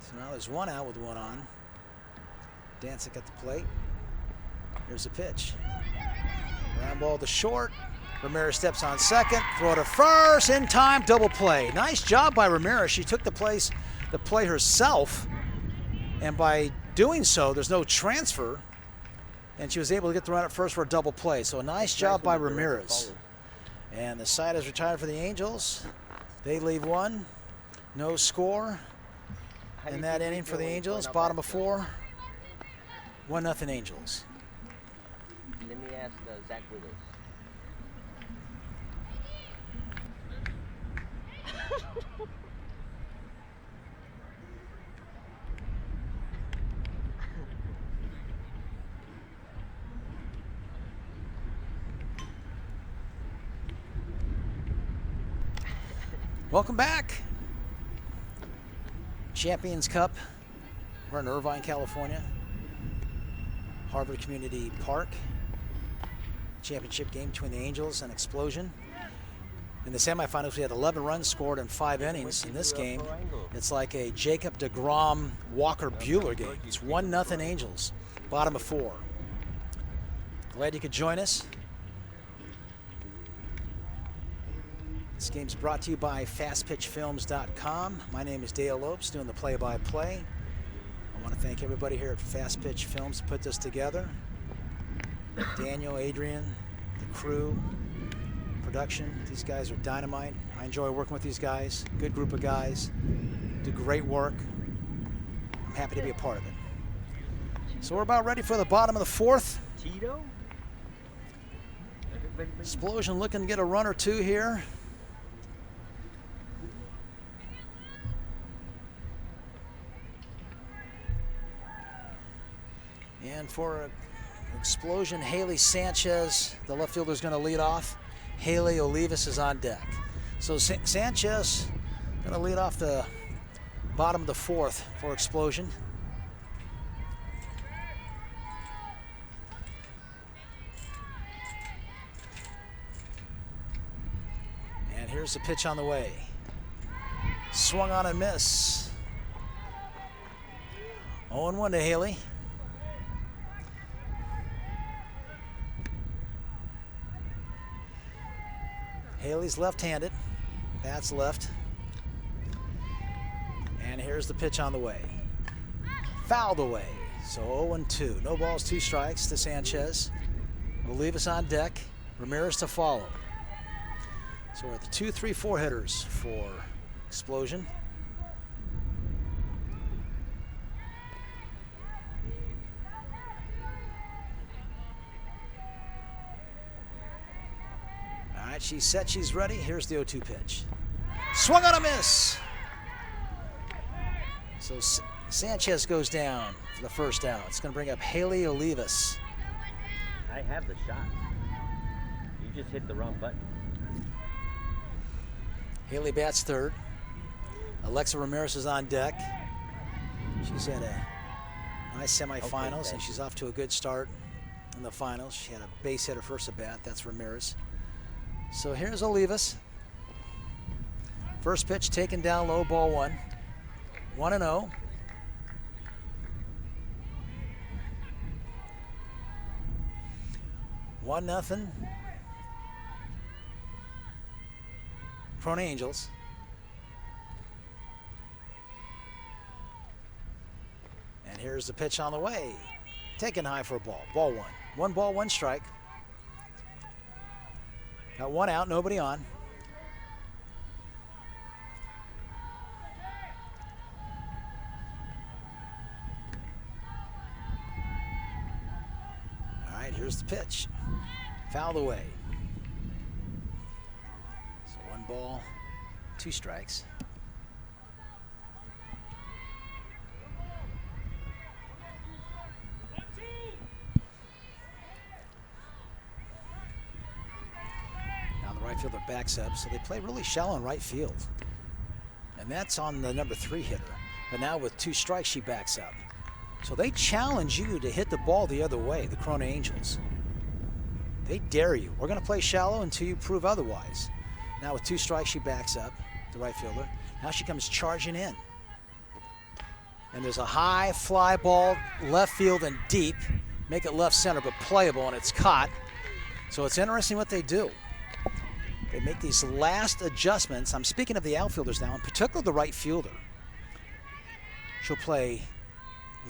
So now there's 1 out with 1 on. Dancic at the plate. Here's the pitch. Ground ball to short. Ramirez steps on second. Throw to first. In time. Double play. Nice job by Ramirez. She took the play herself. And by doing so, there's no transfer. And she was able to get the run at first for a double play. So a nice job by Ramirez. And the side is retired for the Angels. They leave 1. No score in that inning for the Angels. Bottom of 4. 1-0 Angels. Let me ask Zach Wiggles. Welcome back. Champions Cup. We're in Irvine, California. Harvard Community Park. championship game between the Angels and Explosion. In the semifinals, we had 11 runs scored in 5 innings. In this game, it's like a Jacob deGrom Walker Buehler game. It's 1-0 Angels, bottom of 4. Glad you could join us. This game's brought to you by FastPitchFilms.com. My name is Dale Lopes, doing the play-by-play. I want to thank everybody here at Fast Pitch Films to put this together. Daniel, Adrian, the crew, production. These guys are dynamite. I enjoy working with these guys. Good group of guys. Do great work. I'm happy to be a part of it. So we're about ready for the bottom of the 4th. Tito? Explosion looking to get a run or two here. And for Explosion, Haley Sanchez, the left fielder, is going to lead off. Haley Olivas is on deck. So Sanchez going to lead off the bottom of the 4th for Explosion. And here's the pitch on the way. Swung on and miss. 0-1 to Haley. Haley's left-handed, bats left. And here's the pitch on the way. Fouled away, so 0-2. No balls, 2 strikes to Sanchez. Olivas on deck, Ramirez to follow. So we're at the 2, 3, 4 hitters for Explosion. She's set, she's ready. Here's the 0-2 pitch. Swung on a miss. So Sanchez goes down for the first out. It's going to bring up Haley Olivas. I have the shot. You just hit the wrong button. Haley bats third. Alexa Ramirez is on deck. She's had a nice semifinals, and she's off to a good start in the finals. She had a base hitter first at bat. That's Ramirez. So here's Olivas. First pitch taken down low, ball 1. 1-0. One nothing. Krone Angels. And here's the pitch on the way. Taken high for a ball. Ball 1. 1 ball, 1 strike. Got 1 out, nobody on. All right, here's the pitch. Fouled away. So 1 ball, 2 strikes. Right fielder backs up, so they play really shallow in right field. And that's on the number 3 hitter. But now with 2 strikes, she backs up. So they challenge you to hit the ball the other way, the Krone Angels. They dare you. We're going to play shallow until you prove otherwise. Now with 2 strikes, she backs up, the right fielder. Now she comes charging in. And there's a high fly ball, left field and deep. Make it left center, but playable, and it's caught. So it's interesting what they do. They make these last adjustments. I'm speaking of the outfielders now, in particular the right fielder. She'll play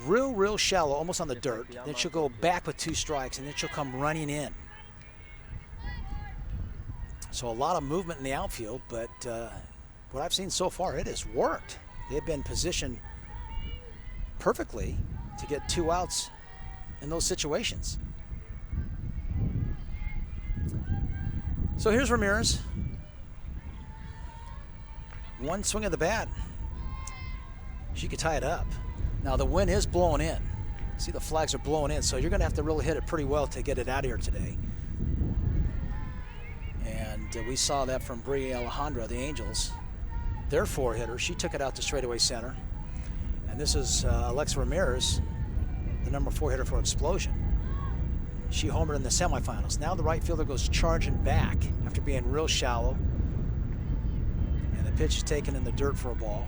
real shallow, almost on the dirt. Then she'll go back with 2 strikes, and then she'll come running in. So a lot of movement in the outfield, but what I've seen so far, it has worked. They've been positioned perfectly to get 2 outs in those situations. So here's Ramirez. 1 swing of the bat. She could tie it up. Now the wind is blowing in. See, the flags are blowing in, so you're going to have to really hit it pretty well to get it out of here today. And we saw that from Brie Alejandra, the Angels. Their 4-hitter, she took it out to straightaway center. And this is Alexa Ramirez, the number 4 hitter for Explosion. She homered in the semifinals. Now the right fielder goes charging back after being real shallow. And the pitch is taken in the dirt for a ball.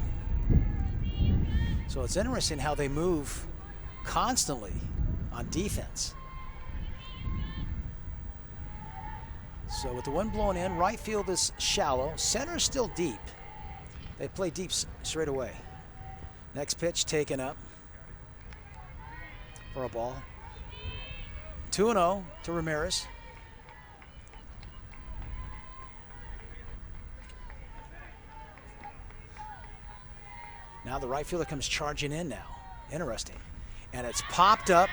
So it's interesting how they move constantly on defense. So with the wind blowing in, right field is shallow. Center is still deep. They play deep straight away. Next pitch taken up for a ball. 2-0 to Ramirez. Now the right fielder comes charging in now. Interesting. And it's popped up.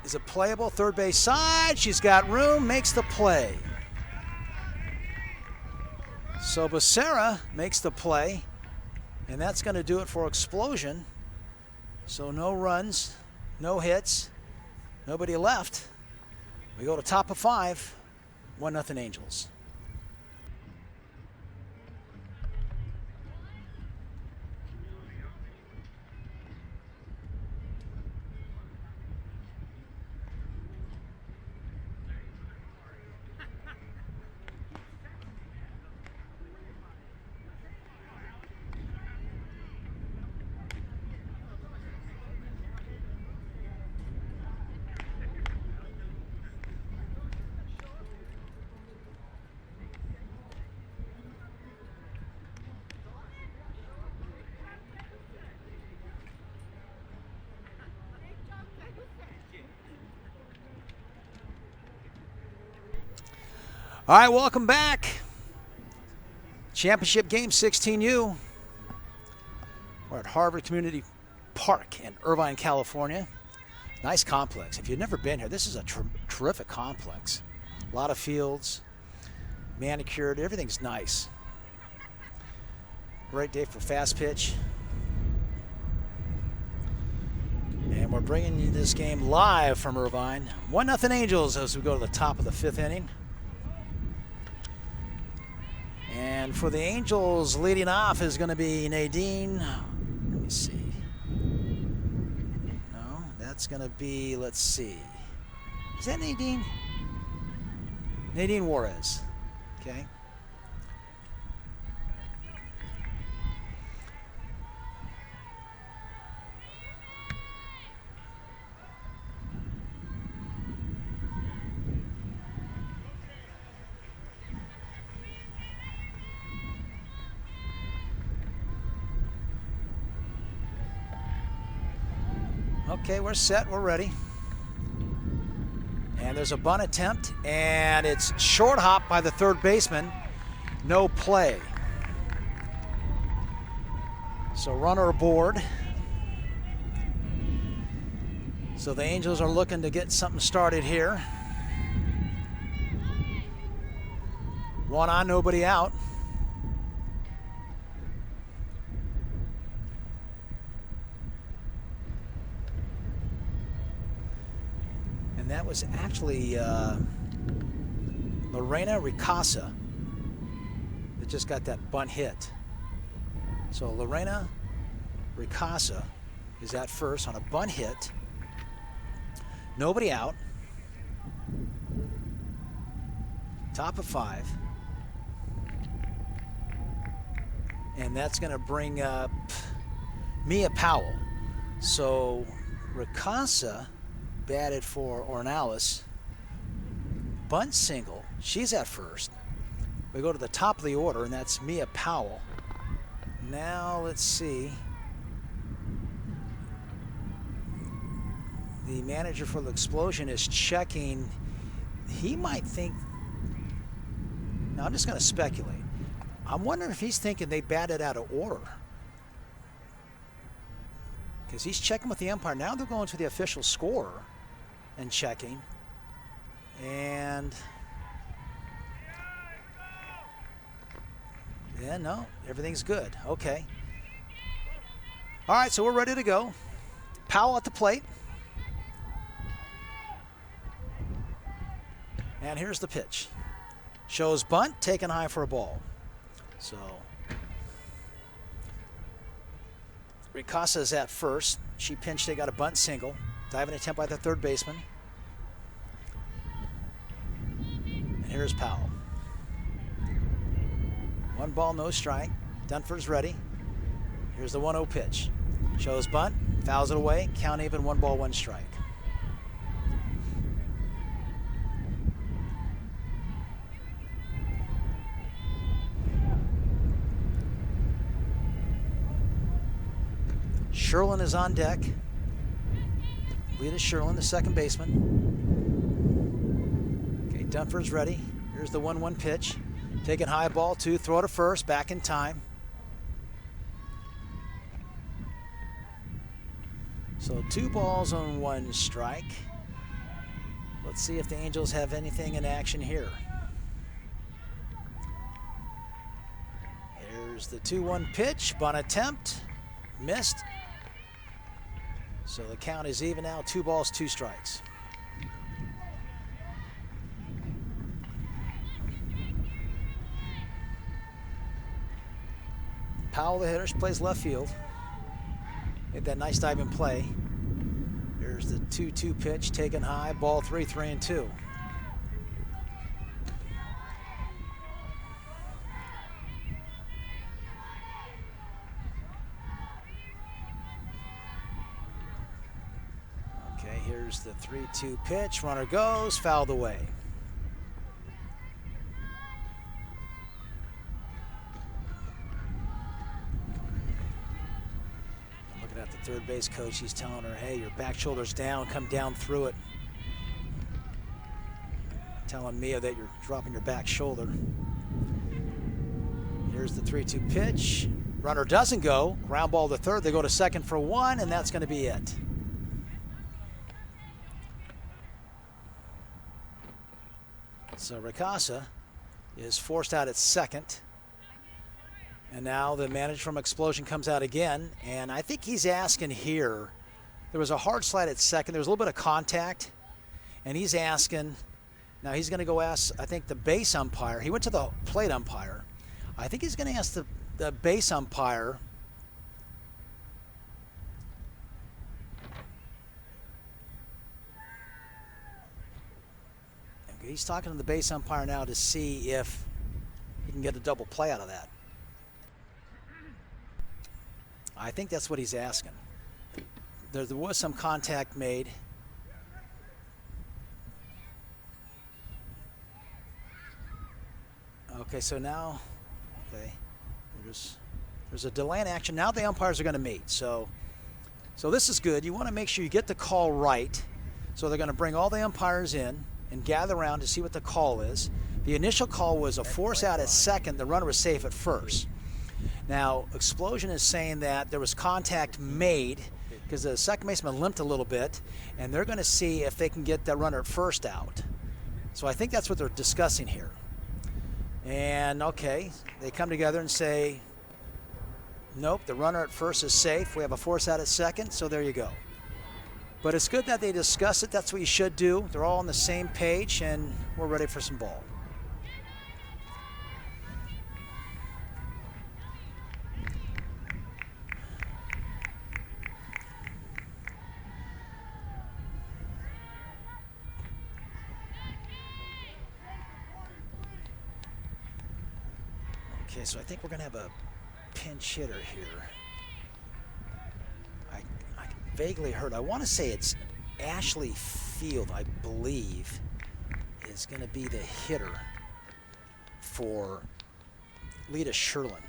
Is it playable? Third base side. She's got room, makes the play. So Becerra makes the play, and that's going to do it for Explosion. So no runs, no hits, nobody left. We go to top of 5, 1-0 Angels. All right, welcome back. Championship game 16U. We're at Harvard Community Park in Irvine, California. Nice complex. If you've never been here, this is a terrific complex. A lot of fields, manicured, everything's nice. Great day for fast pitch. And we're bringing you this game live from Irvine. 1-0 Angels as we go to the top of the 5th inning. And for the Angels, leading off is going to be Nadine. Let me see. No, that's going to be, let's see. Is that Nadine? Nadine Juarez. Okay. Okay, we're set, we're ready. And there's a bunt attempt, and it's short hop by the third baseman. No play. So runner aboard. So the Angels are looking to get something started here. One on, nobody out. That was actually Lorena Ricasa that just got that bunt hit. So Lorena Ricasa is at first on a bunt hit. Nobody out. Top of 5. And that's going to bring up Mia Powell. So Ricasa batted for Ornelas. Bunt single. She's at first. We go to the top of the order, and that's Mia Powell. Now let's see. The manager for the Explosion is checking. He might think. Now I'm just going to speculate. I'm wondering if he's thinking they batted out of order. Because he's checking with the umpire. Now they're going to the official scorer and checking. And yeah, no, everything's good. Okay. All right, so we're ready to go. Powell at the plate. And here's the pitch. Shows bunt, taken high for a ball. So Ricasa is at first. She pinched, they got a bunt single. Diving attempt by the third baseman. Here's Powell. 1 ball, no strike. Dunford's ready. Here's the 1-0 pitch. Shows bunt, fouls it away, count even, 1 ball, 1 strike. Sherlin is on deck. Lead is Sherlin, the second baseman. Okay, Dunford's ready. Here's the 1-1 pitch. Taking high, ball 2, throw to first, back in time. So 2 balls on 1 strike. Let's see if the Angels have anything in action here. Here's the 2-1 pitch, bunt attempt, missed. So the count is even now, 2 balls, 2 strikes. Powell, the hitter, plays left field. Made that nice diving play. There's the 2-2 pitch, taken high, ball 3, 3-2. Okay, here's the 3-2 pitch, runner goes, fouled away. Third base coach, he's telling her, hey, your back shoulder's down, come down through it. Telling Mia that you're dropping your back shoulder. Here's the 3-2 pitch. Runner doesn't go. Ground ball to third. They go to second for 1, and that's going to be it. So Ricasa is forced out at second. And now the manager from Explosion comes out again, and I think he's asking here, there was a hard slide at second, there was a little bit of contact, and he's asking, now he's going to go ask, I think, the base umpire. He went to the plate umpire. I think he's going to ask the base umpire he's talking to the base umpire now to see if he can get a double play out of that. I think that's what he's asking. There was some contact made. Okay, so now, okay, there's a delay in action. Now the umpires are going to meet. So this is good. You want to make sure you get the call right. So they're going to bring all the umpires in and gather around to see what the call is. The initial call was a force out at second. The runner was safe at first. Now, Explosion is saying that there was contact made because the second baseman limped a little bit, and they're going to see if they can get the runner at first out. So I think that's what they're discussing here. And, okay, they come together and say, nope, the runner at first is safe. We have a force out at second, so there you go. But it's good that they discuss it. That's what you should do. They're all on the same page, and we're ready for some ball. Okay, so I think we're going to have a pinch hitter here. I vaguely heard, I want to say it's Ashley Field, I believe, is going to be the hitter for Lita Sherlin.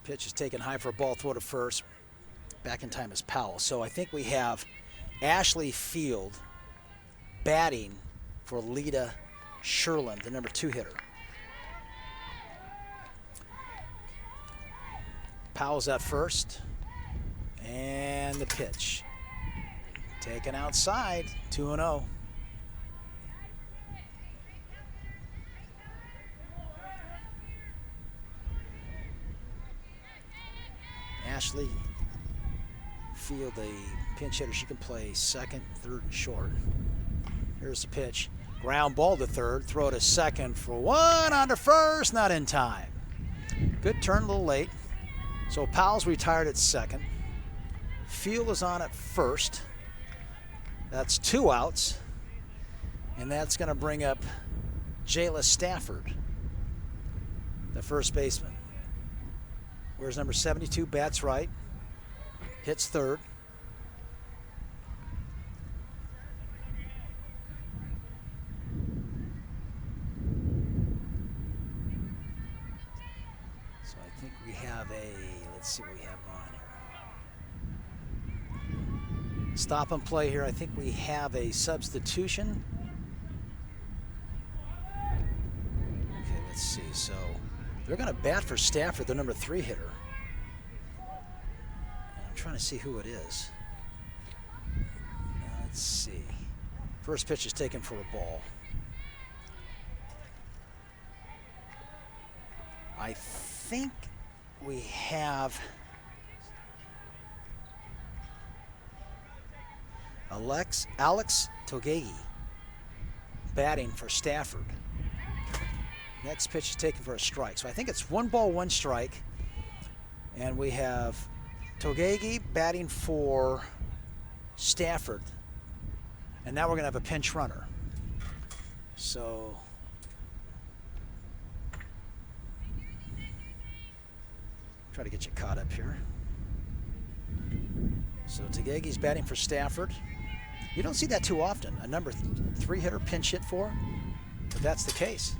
Pitch is taken high for a ball, throw to first. Back in time is Powell. So I think we have Ashley Field batting for Lita Sherlin, the number 2 hitter. Powell's at first. And the pitch. Taken outside, 2-0. Ashley Field, the pinch hitter, she can play second, third, and short. Here's the pitch. Ground ball to third, throw to second for 1, on to first, not in time. Good turn, a little late. So Powell's retired at second. Field is on at first. That's 2 outs. And that's going to bring up Jayla Stafford, the first baseman. Where's number 72? Bats right. Hits third. So I think we have let's see what we have on here. Stop and play here. I think we have a substitution. Okay, let's see. So they're going to bat for Stafford, the number 3 hitter. I'm trying to see who it is. Let's see. First pitch is taken for a ball. I think we have Alex Togegi batting for Stafford. Next pitch is taken for a strike. So I think it's 1 ball, 1 strike. And we have Togegi batting for Stafford. And now we're going to have a pinch runner. So try to get you caught up here. So Togegi's batting for Stafford. You don't see that too often. A number 3 hitter pinch hit for, but that's the case.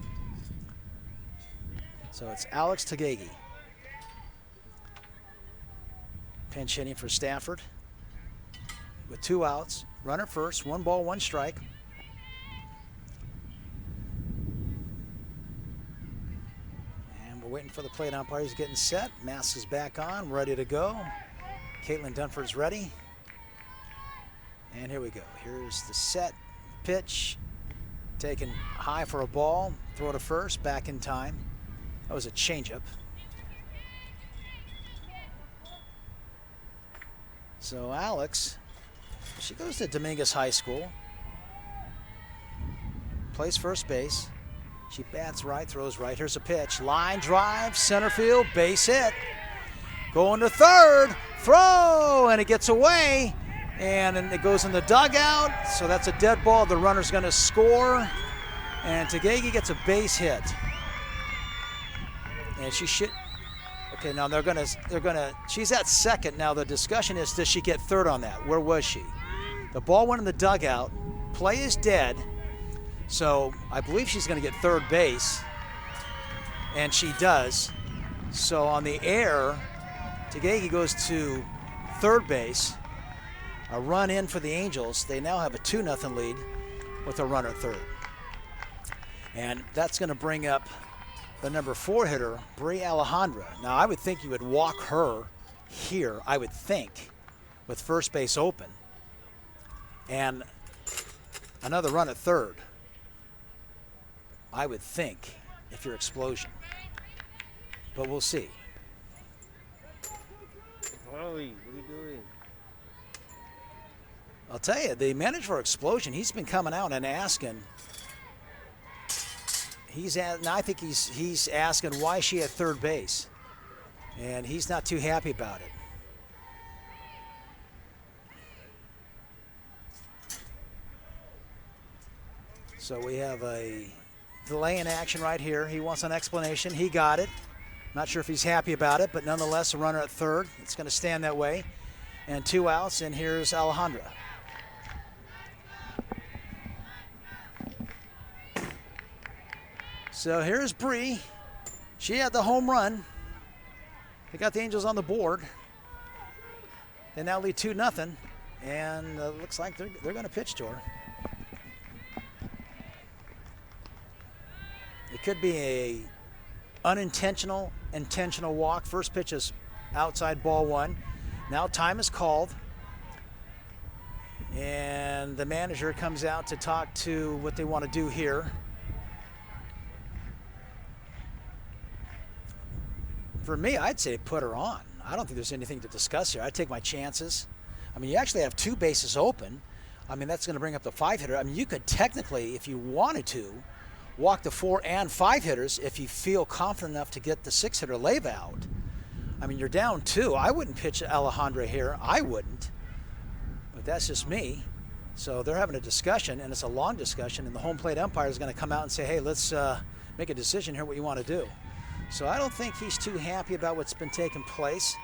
So it's Alex Togegi pinch hitting for Stafford with 2 outs. Runner first, 1 ball, 1 strike. And we're waiting for the plate umpire. He's getting set. Mask is back on, ready to go. Caitlin Dunford's ready. And here we go. Here's the set pitch. Taken high for a ball. Throw to first, back in time. That was a changeup. So Alex, she goes to Dominguez High School. Plays first base. She bats right, throws right. Here's a pitch. Line drive, center field, base hit. Going to third, throw, and it gets away. And then it goes in the dugout. So that's a dead ball. The runner's going to score. And Togegi gets a base hit. And she should. Okay, now they're gonna. She's at second. Now the discussion is, does she get third on that? Where was she? The ball went in the dugout. Play is dead. So I believe she's going to get third base, and she does. So on the air, Togegi goes to third base. A run in for the Angels. They now have a 2-0 lead with a runner third. And that's going to bring up the number 4 hitter, Bri Alejandra. Now, I would think you would walk her here, I would think, with first base open. And another run at third, I would think, if you're Explosion. But we'll see. Holy, what are you doing? I'll tell you, the manager for Explosion, he's been coming out and asking. I think he's asking why is she at third base, and he's not too happy about it. So we have a delay in action right here. He wants an explanation. He got it. Not sure if he's happy about it, but nonetheless, a runner at third. It's going to stand that way. And 2 outs, and here's Alejandra. So here's Bri. She had the home run. They got the Angels on the board. They now lead 2-0, and looks like they're going to pitch to her. It could be a unintentional, intentional walk. First pitch is outside, ball 1. Now time is called, and the manager comes out to talk to what they want to do here. For me, I'd say put her on. I don't think there's anything to discuss here. I'd take my chances. I mean, you actually have 2 bases open. I mean, that's going to bring up the 5 hitter. I mean, you could technically, if you wanted to, walk the 4 and 5 hitters if you feel confident enough to get the 6 hitter Leyva out. I mean, you're down 2. I wouldn't pitch Alejandra here. I wouldn't. But that's just me. So they're having a discussion, and it's a long discussion, and the home plate umpire is going to come out and say, hey, let's make a decision here, what you want to do. So I don't think he's too happy about what's been taking place,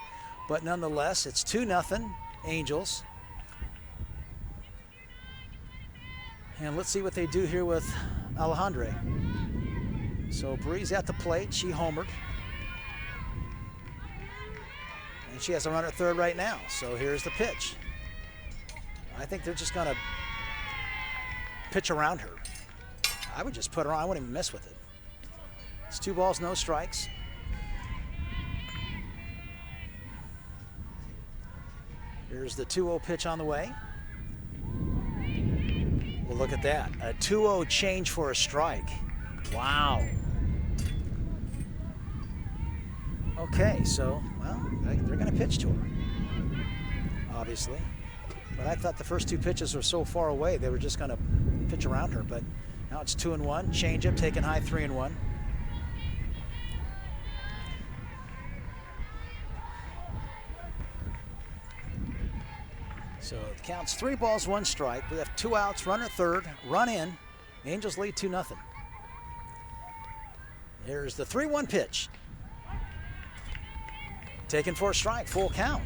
but nonetheless, it's 2-0 Angels. And let's see what they do here with Alejandre. So Bree's at the plate. She homered. And she has a runner at third right now. So here's the pitch. I think they're just going to pitch around her. I would just put her on. I wouldn't even mess with it. It's 2 balls, no strikes. Here's the 2-0 pitch on the way. Well, look at that. A 2-0 change for a strike. Wow. Okay, so, well, they're going to pitch to her, obviously. But I thought the first 2 pitches were so far away, they were just going to pitch around her. But now it's 2-1. Changeup taken high, 3-1. So it counts 3 balls, 1 strike. We have 2 outs, runner third, run in. Angels lead 2-0. Here's the 3-1 pitch. Taken for a strike, full count.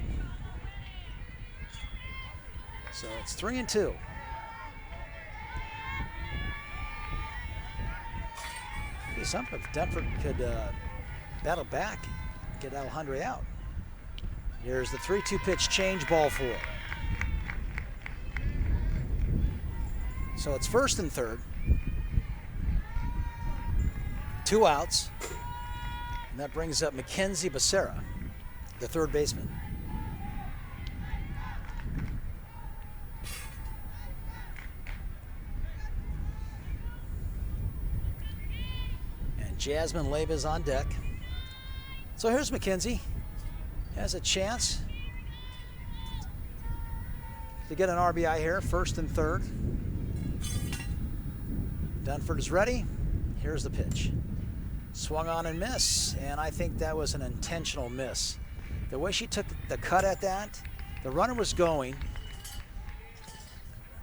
So it's 3-2. Maybe something if Denver could battle back, get Alejandre out. Here's the 3-2 pitch, change, ball 4. So it's first and third. 2 outs. And that brings up Mackenzie Becerra, the third baseman. And Jasmine Leiva's on deck. So here's Mackenzie. Has a chance to get an RBI here, first and third. Dunford is ready. Here's the pitch. Swung on and miss, and I think that was an intentional miss. The way she took the cut at that, the runner was going.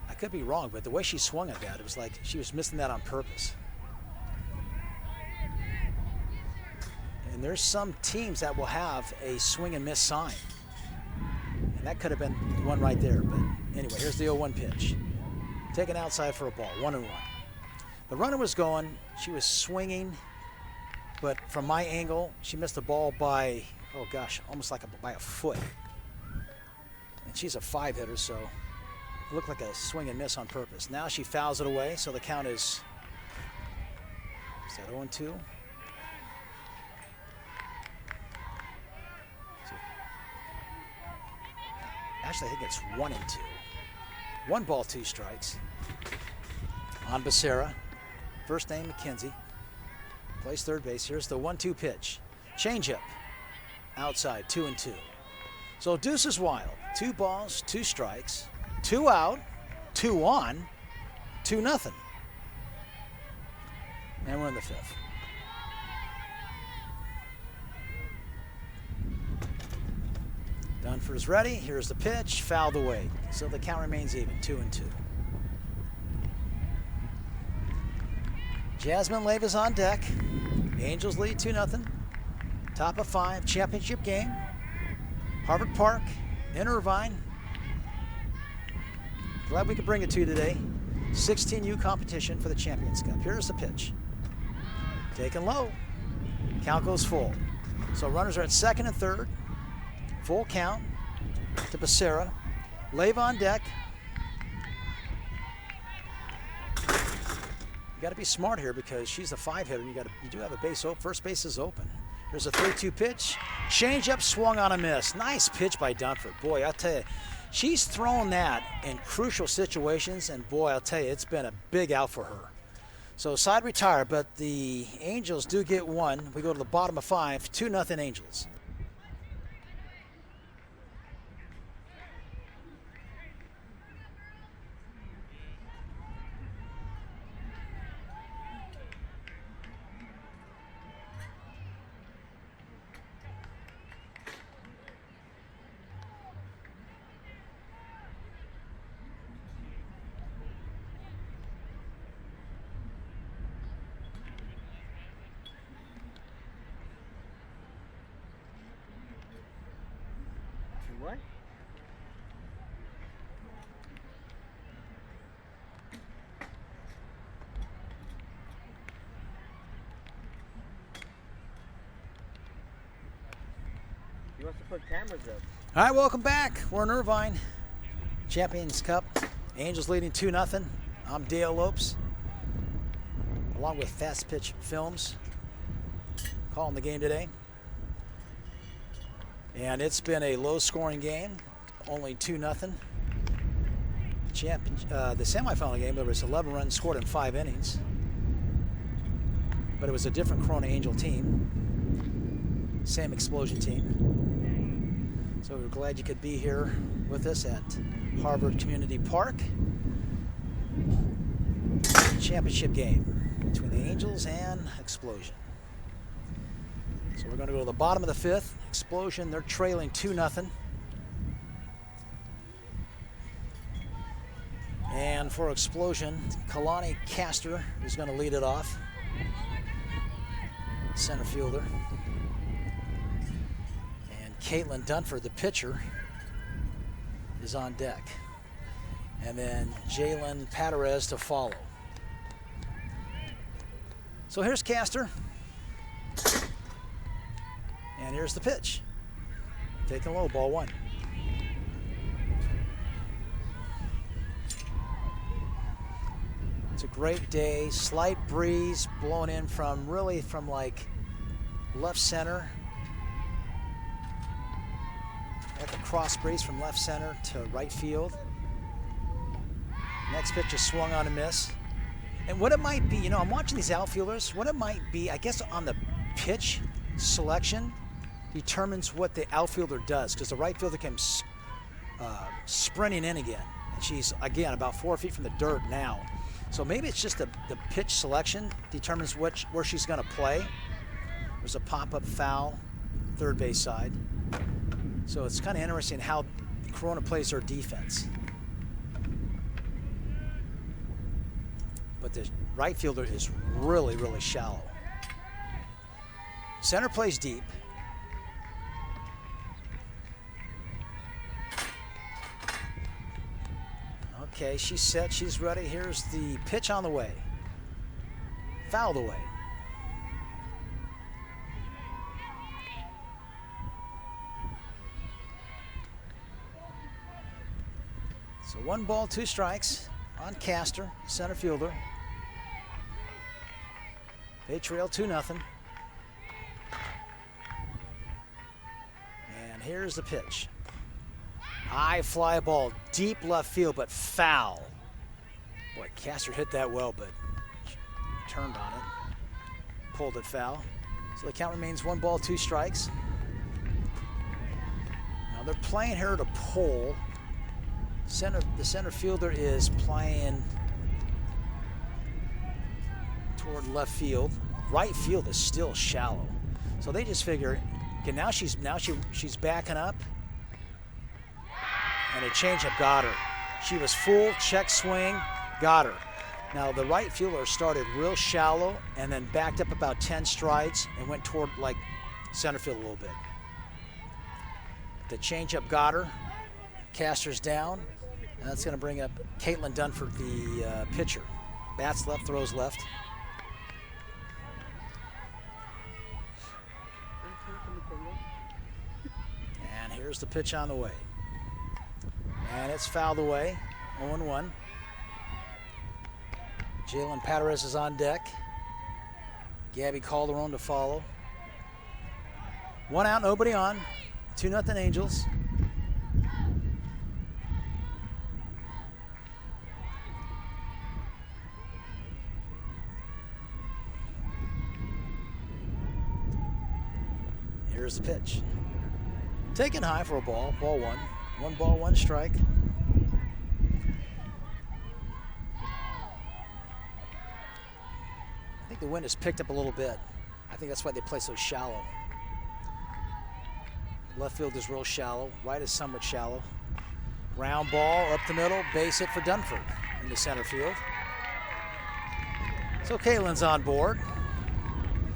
I could be wrong, but the way she swung at that, it was like she was missing that on purpose. And there's some teams that will have a swing and miss sign. And that could have been one right there, but anyway, here's the 0-1 pitch. Taken outside for a ball, 1-1. The runner was going, she was swinging, but from my angle, she missed the ball by, oh gosh, almost like by a foot. And she's a 5 hitter, so it looked like a swing and miss on purpose. Now she fouls it away, so the count is that 0-2? Actually, I think it's 1-2. 1 ball, 2 strikes. On Becerra. First name Mackenzie. Plays third base. Here's the 1-2 pitch. Changeup. Outside, 2-2. So deuce is wild. 2 balls, 2 strikes. 2 out, 2 on, 2-0. And we're in the 5th. Dunford's ready. Here's the pitch. Fouled away. So the count remains even, 2-2. Jasmine Leiva's on deck. The Angels lead 2-0. Top of 5, championship game. Harvard Park in Irvine. Glad we could bring it to you today. 16U competition for the Champions Cup. Here's the pitch. Taken low. Count goes full. So runners are at second and third. Full count to Becerra. Leiva on deck. You got to be smart here because she's a 5 hitter. You do have a base open. First base is open. There's a 3-2 pitch. Change up, swung on a miss. Nice pitch by Dunford. Boy, I'll tell you, she's thrown that in crucial situations, and boy, I'll tell you, it's been a big out for her. So side retire, but the Angels do get 1. We go to the bottom of 5, 2-0 Angels. What? He wants to put cameras up. All right, welcome back. We're in Irvine. Champions Cup. Angels leading 2-0. I'm Dale Lopes, along with Fast Pitch Films, calling the game today. And it's been a low-scoring game, only 2-0. The semifinal game, there was 11 runs scored in 5 innings, but it was a different Corona Angel team, same Explosion team. So we're glad you could be here with us at Harvard Community Park. Championship game between the Angels and Explosion. So we're going to go to the bottom of the 5th. Explosion, they're trailing 2-0. And for Explosion, Kalani Castor is going to lead it off. Center fielder. And Caitlin Dunford, the pitcher, is on deck. And then Jalen Perez to follow. So here's Castor. And here's the pitch. Taking low, ball 1. It's a great day, slight breeze blowing in from like left center. At the cross breeze from left center to right field. Next pitch is swung on and miss. And what it might be, I'm watching these outfielders, what it might be, I guess on the pitch selection determines what the outfielder does, because the right fielder comes sprinting in again. And she's, again, about 4 feet from the dirt now. So maybe it's just the pitch selection determines where she's going to play. There's a pop-up foul, third base side. So it's kind of interesting how Corona plays their defense. But the right fielder is really, really shallow. Center plays deep. Okay, she's set, she's ready. Here's the pitch on the way. Fouled away. So 1 ball, 2 strikes on Castor, center fielder. They trail 2-0. And here's the pitch. High fly ball, deep left field, but foul. Boy, Castor hit that well, but turned on it. Pulled it foul. So the count remains 1 ball, 2 strikes. Now they're playing her to pull. The center fielder is playing toward left field. Right field is still shallow. So they just figure, okay, now she's backing up. And a changeup got her. She was full, check swing, got her. Now the right fielder started real shallow and then backed up about 10 strides and went toward like center field a little bit. The changeup got her. Castor's down. And that's going to bring up Caitlin Dunford, the pitcher. Bats left, throws left. And here's the pitch on the way. And it's fouled away, 0-1. Jalen Perez is on deck. Gabby Calderon to follow. 1 out, nobody on. 2-0 Angels. Here's the pitch. Taken high for a ball, ball 1. 1 ball, 1 strike. I think the wind has picked up a little bit. I think that's why they play so shallow. Left field is real shallow. Right is somewhat shallow. Ground ball up the middle. Base hit for Dunford in the center field. So Caitlin's on board.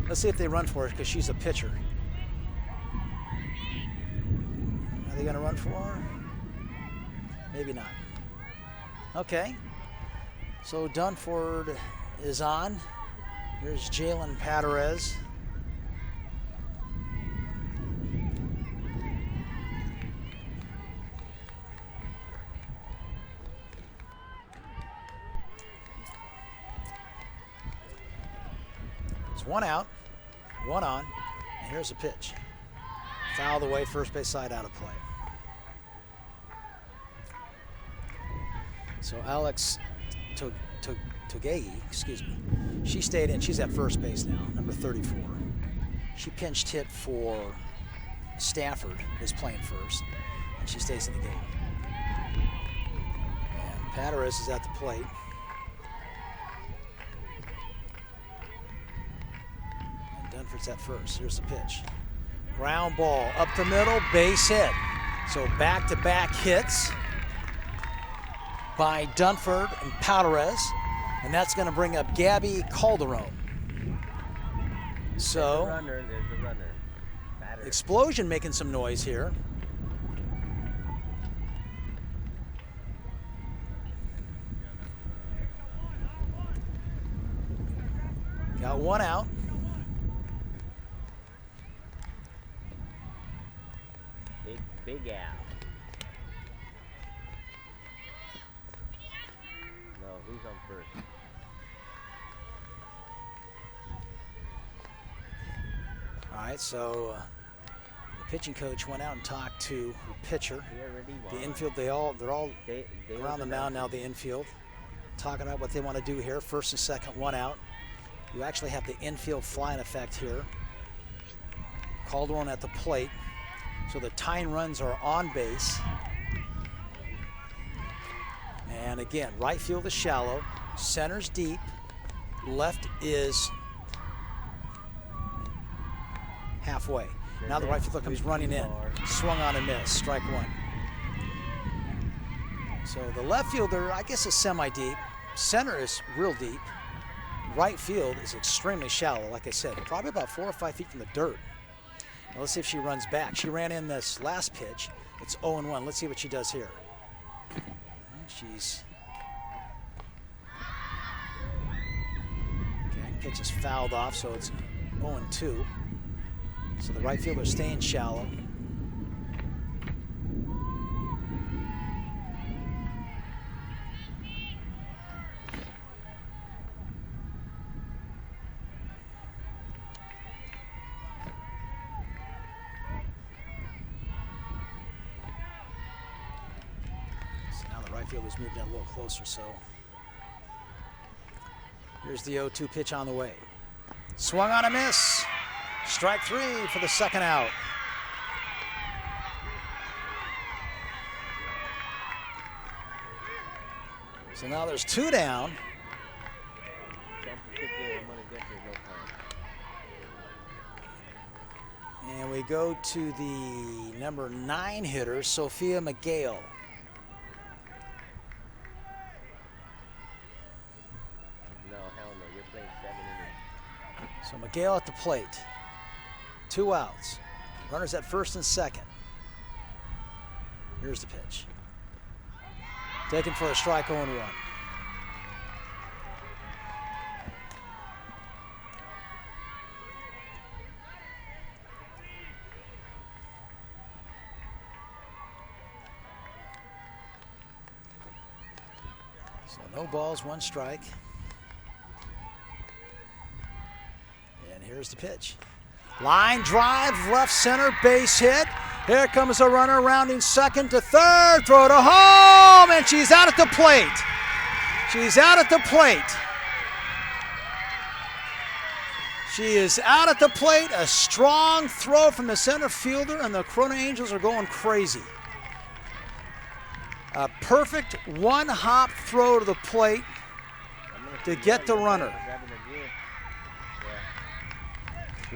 Let's see if they run for it because she's a pitcher. they going to run for? Maybe not. Okay. So Dunford is on. Here's Jalen Perez. It's one out, one on, and here's a pitch. Fouled away, first base side out of play. So Alex Togei, excuse me, she stayed in. She's at first base now, number 34. She pinched hit for Stafford, who's playing first, and she stays in the game. And Perez is at the plate. And Dunford's at first. Here's the pitch. Ground ball up the middle, base hit. So back-to-back hits by Dunford and Perez, and that's going to bring up Gabby Calderon. So, There's the runner. Explosion making some noise here. Got one out. Big out. No, who's on first? All right, so the pitching coach went out and talked to the pitcher. The infield, they're all around the mound now, the infield, talking about what they want to do here. First and second, one out. You actually have the infield flying effect here. Calderon at the plate. So the tying runs are on base. And again, right field is shallow, center's deep, left is halfway. Now the right fielder comes running in. Swung on and missed, strike one. So the left fielder, I guess, is semi-deep. Center is real deep. Right field is extremely shallow, like I said, probably about 4 or 5 feet from the dirt. Now let's see if she runs back. She ran in this last pitch. It's 0-1. Let's see what she does here. She's... Okay, pitch is fouled off, so it's 0-2. So the right fielder's staying shallow. Fielder's moved in a little closer, so here's the 0-2 pitch on the way. Swung on a miss. Strike three for the second out. So now there's two down. And we go to the number 9 hitter, Sophia McGale. So McGale at the plate. 2 outs. Runners at first and second. Here's the pitch. Taken for a strike, 0-1. So no balls, 1 strike. Here's the pitch. Line drive, left center, base hit. Here comes a runner rounding second to third. Throw to home, and she's out at the plate. She's out at the plate. She is out at the plate. A strong throw from the center fielder, and the Corona Angels are going crazy. A perfect one-hop throw to the plate to get the runner.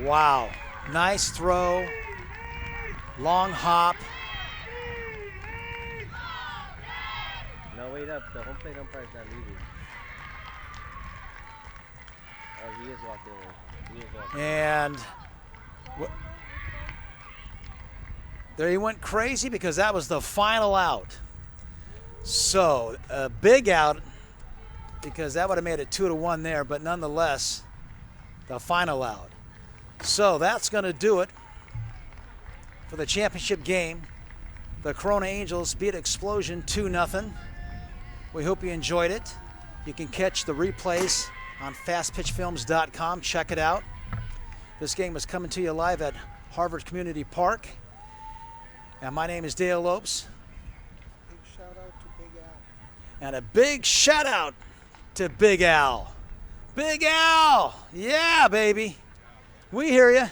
Wow, nice throw, long hop. No, wait up, the home plate umpire's not leaving. Oh, he is walking in. And There he went crazy because that was the final out. So a big out because that would have made it 2-1 there, but nonetheless, the final out. So that's going to do it for the championship game. The Corona Angels beat Explosion 2-0. We hope you enjoyed it. You can catch the replays on fastpitchfilms.com. Check it out. This game is coming to you live at Harvard Community Park. And my name is Dale Lopes. Big shout out to Big Al. And a big shout out to Big Al. Big Al! Yeah, baby. We hear you.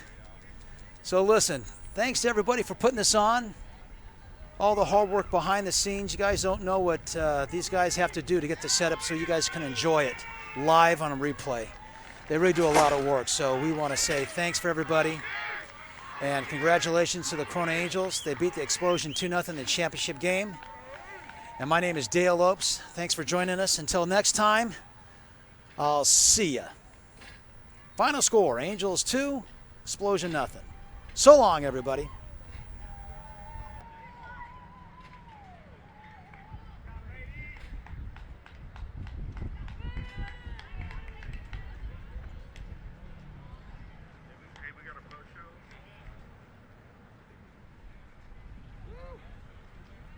So listen, thanks to everybody for putting this on. All the hard work behind the scenes. You guys don't know what these guys have to do to get the setup so you guys can enjoy it live on a replay. They really do a lot of work. So we want to say thanks for everybody. And congratulations to the Corona Angels. They beat the Explosion 2-0 in the championship game. And my name is Dale Lopes. Thanks for joining us. Until next time, I'll see ya. Final score, Angels 2, Explosion 0. So long, everybody.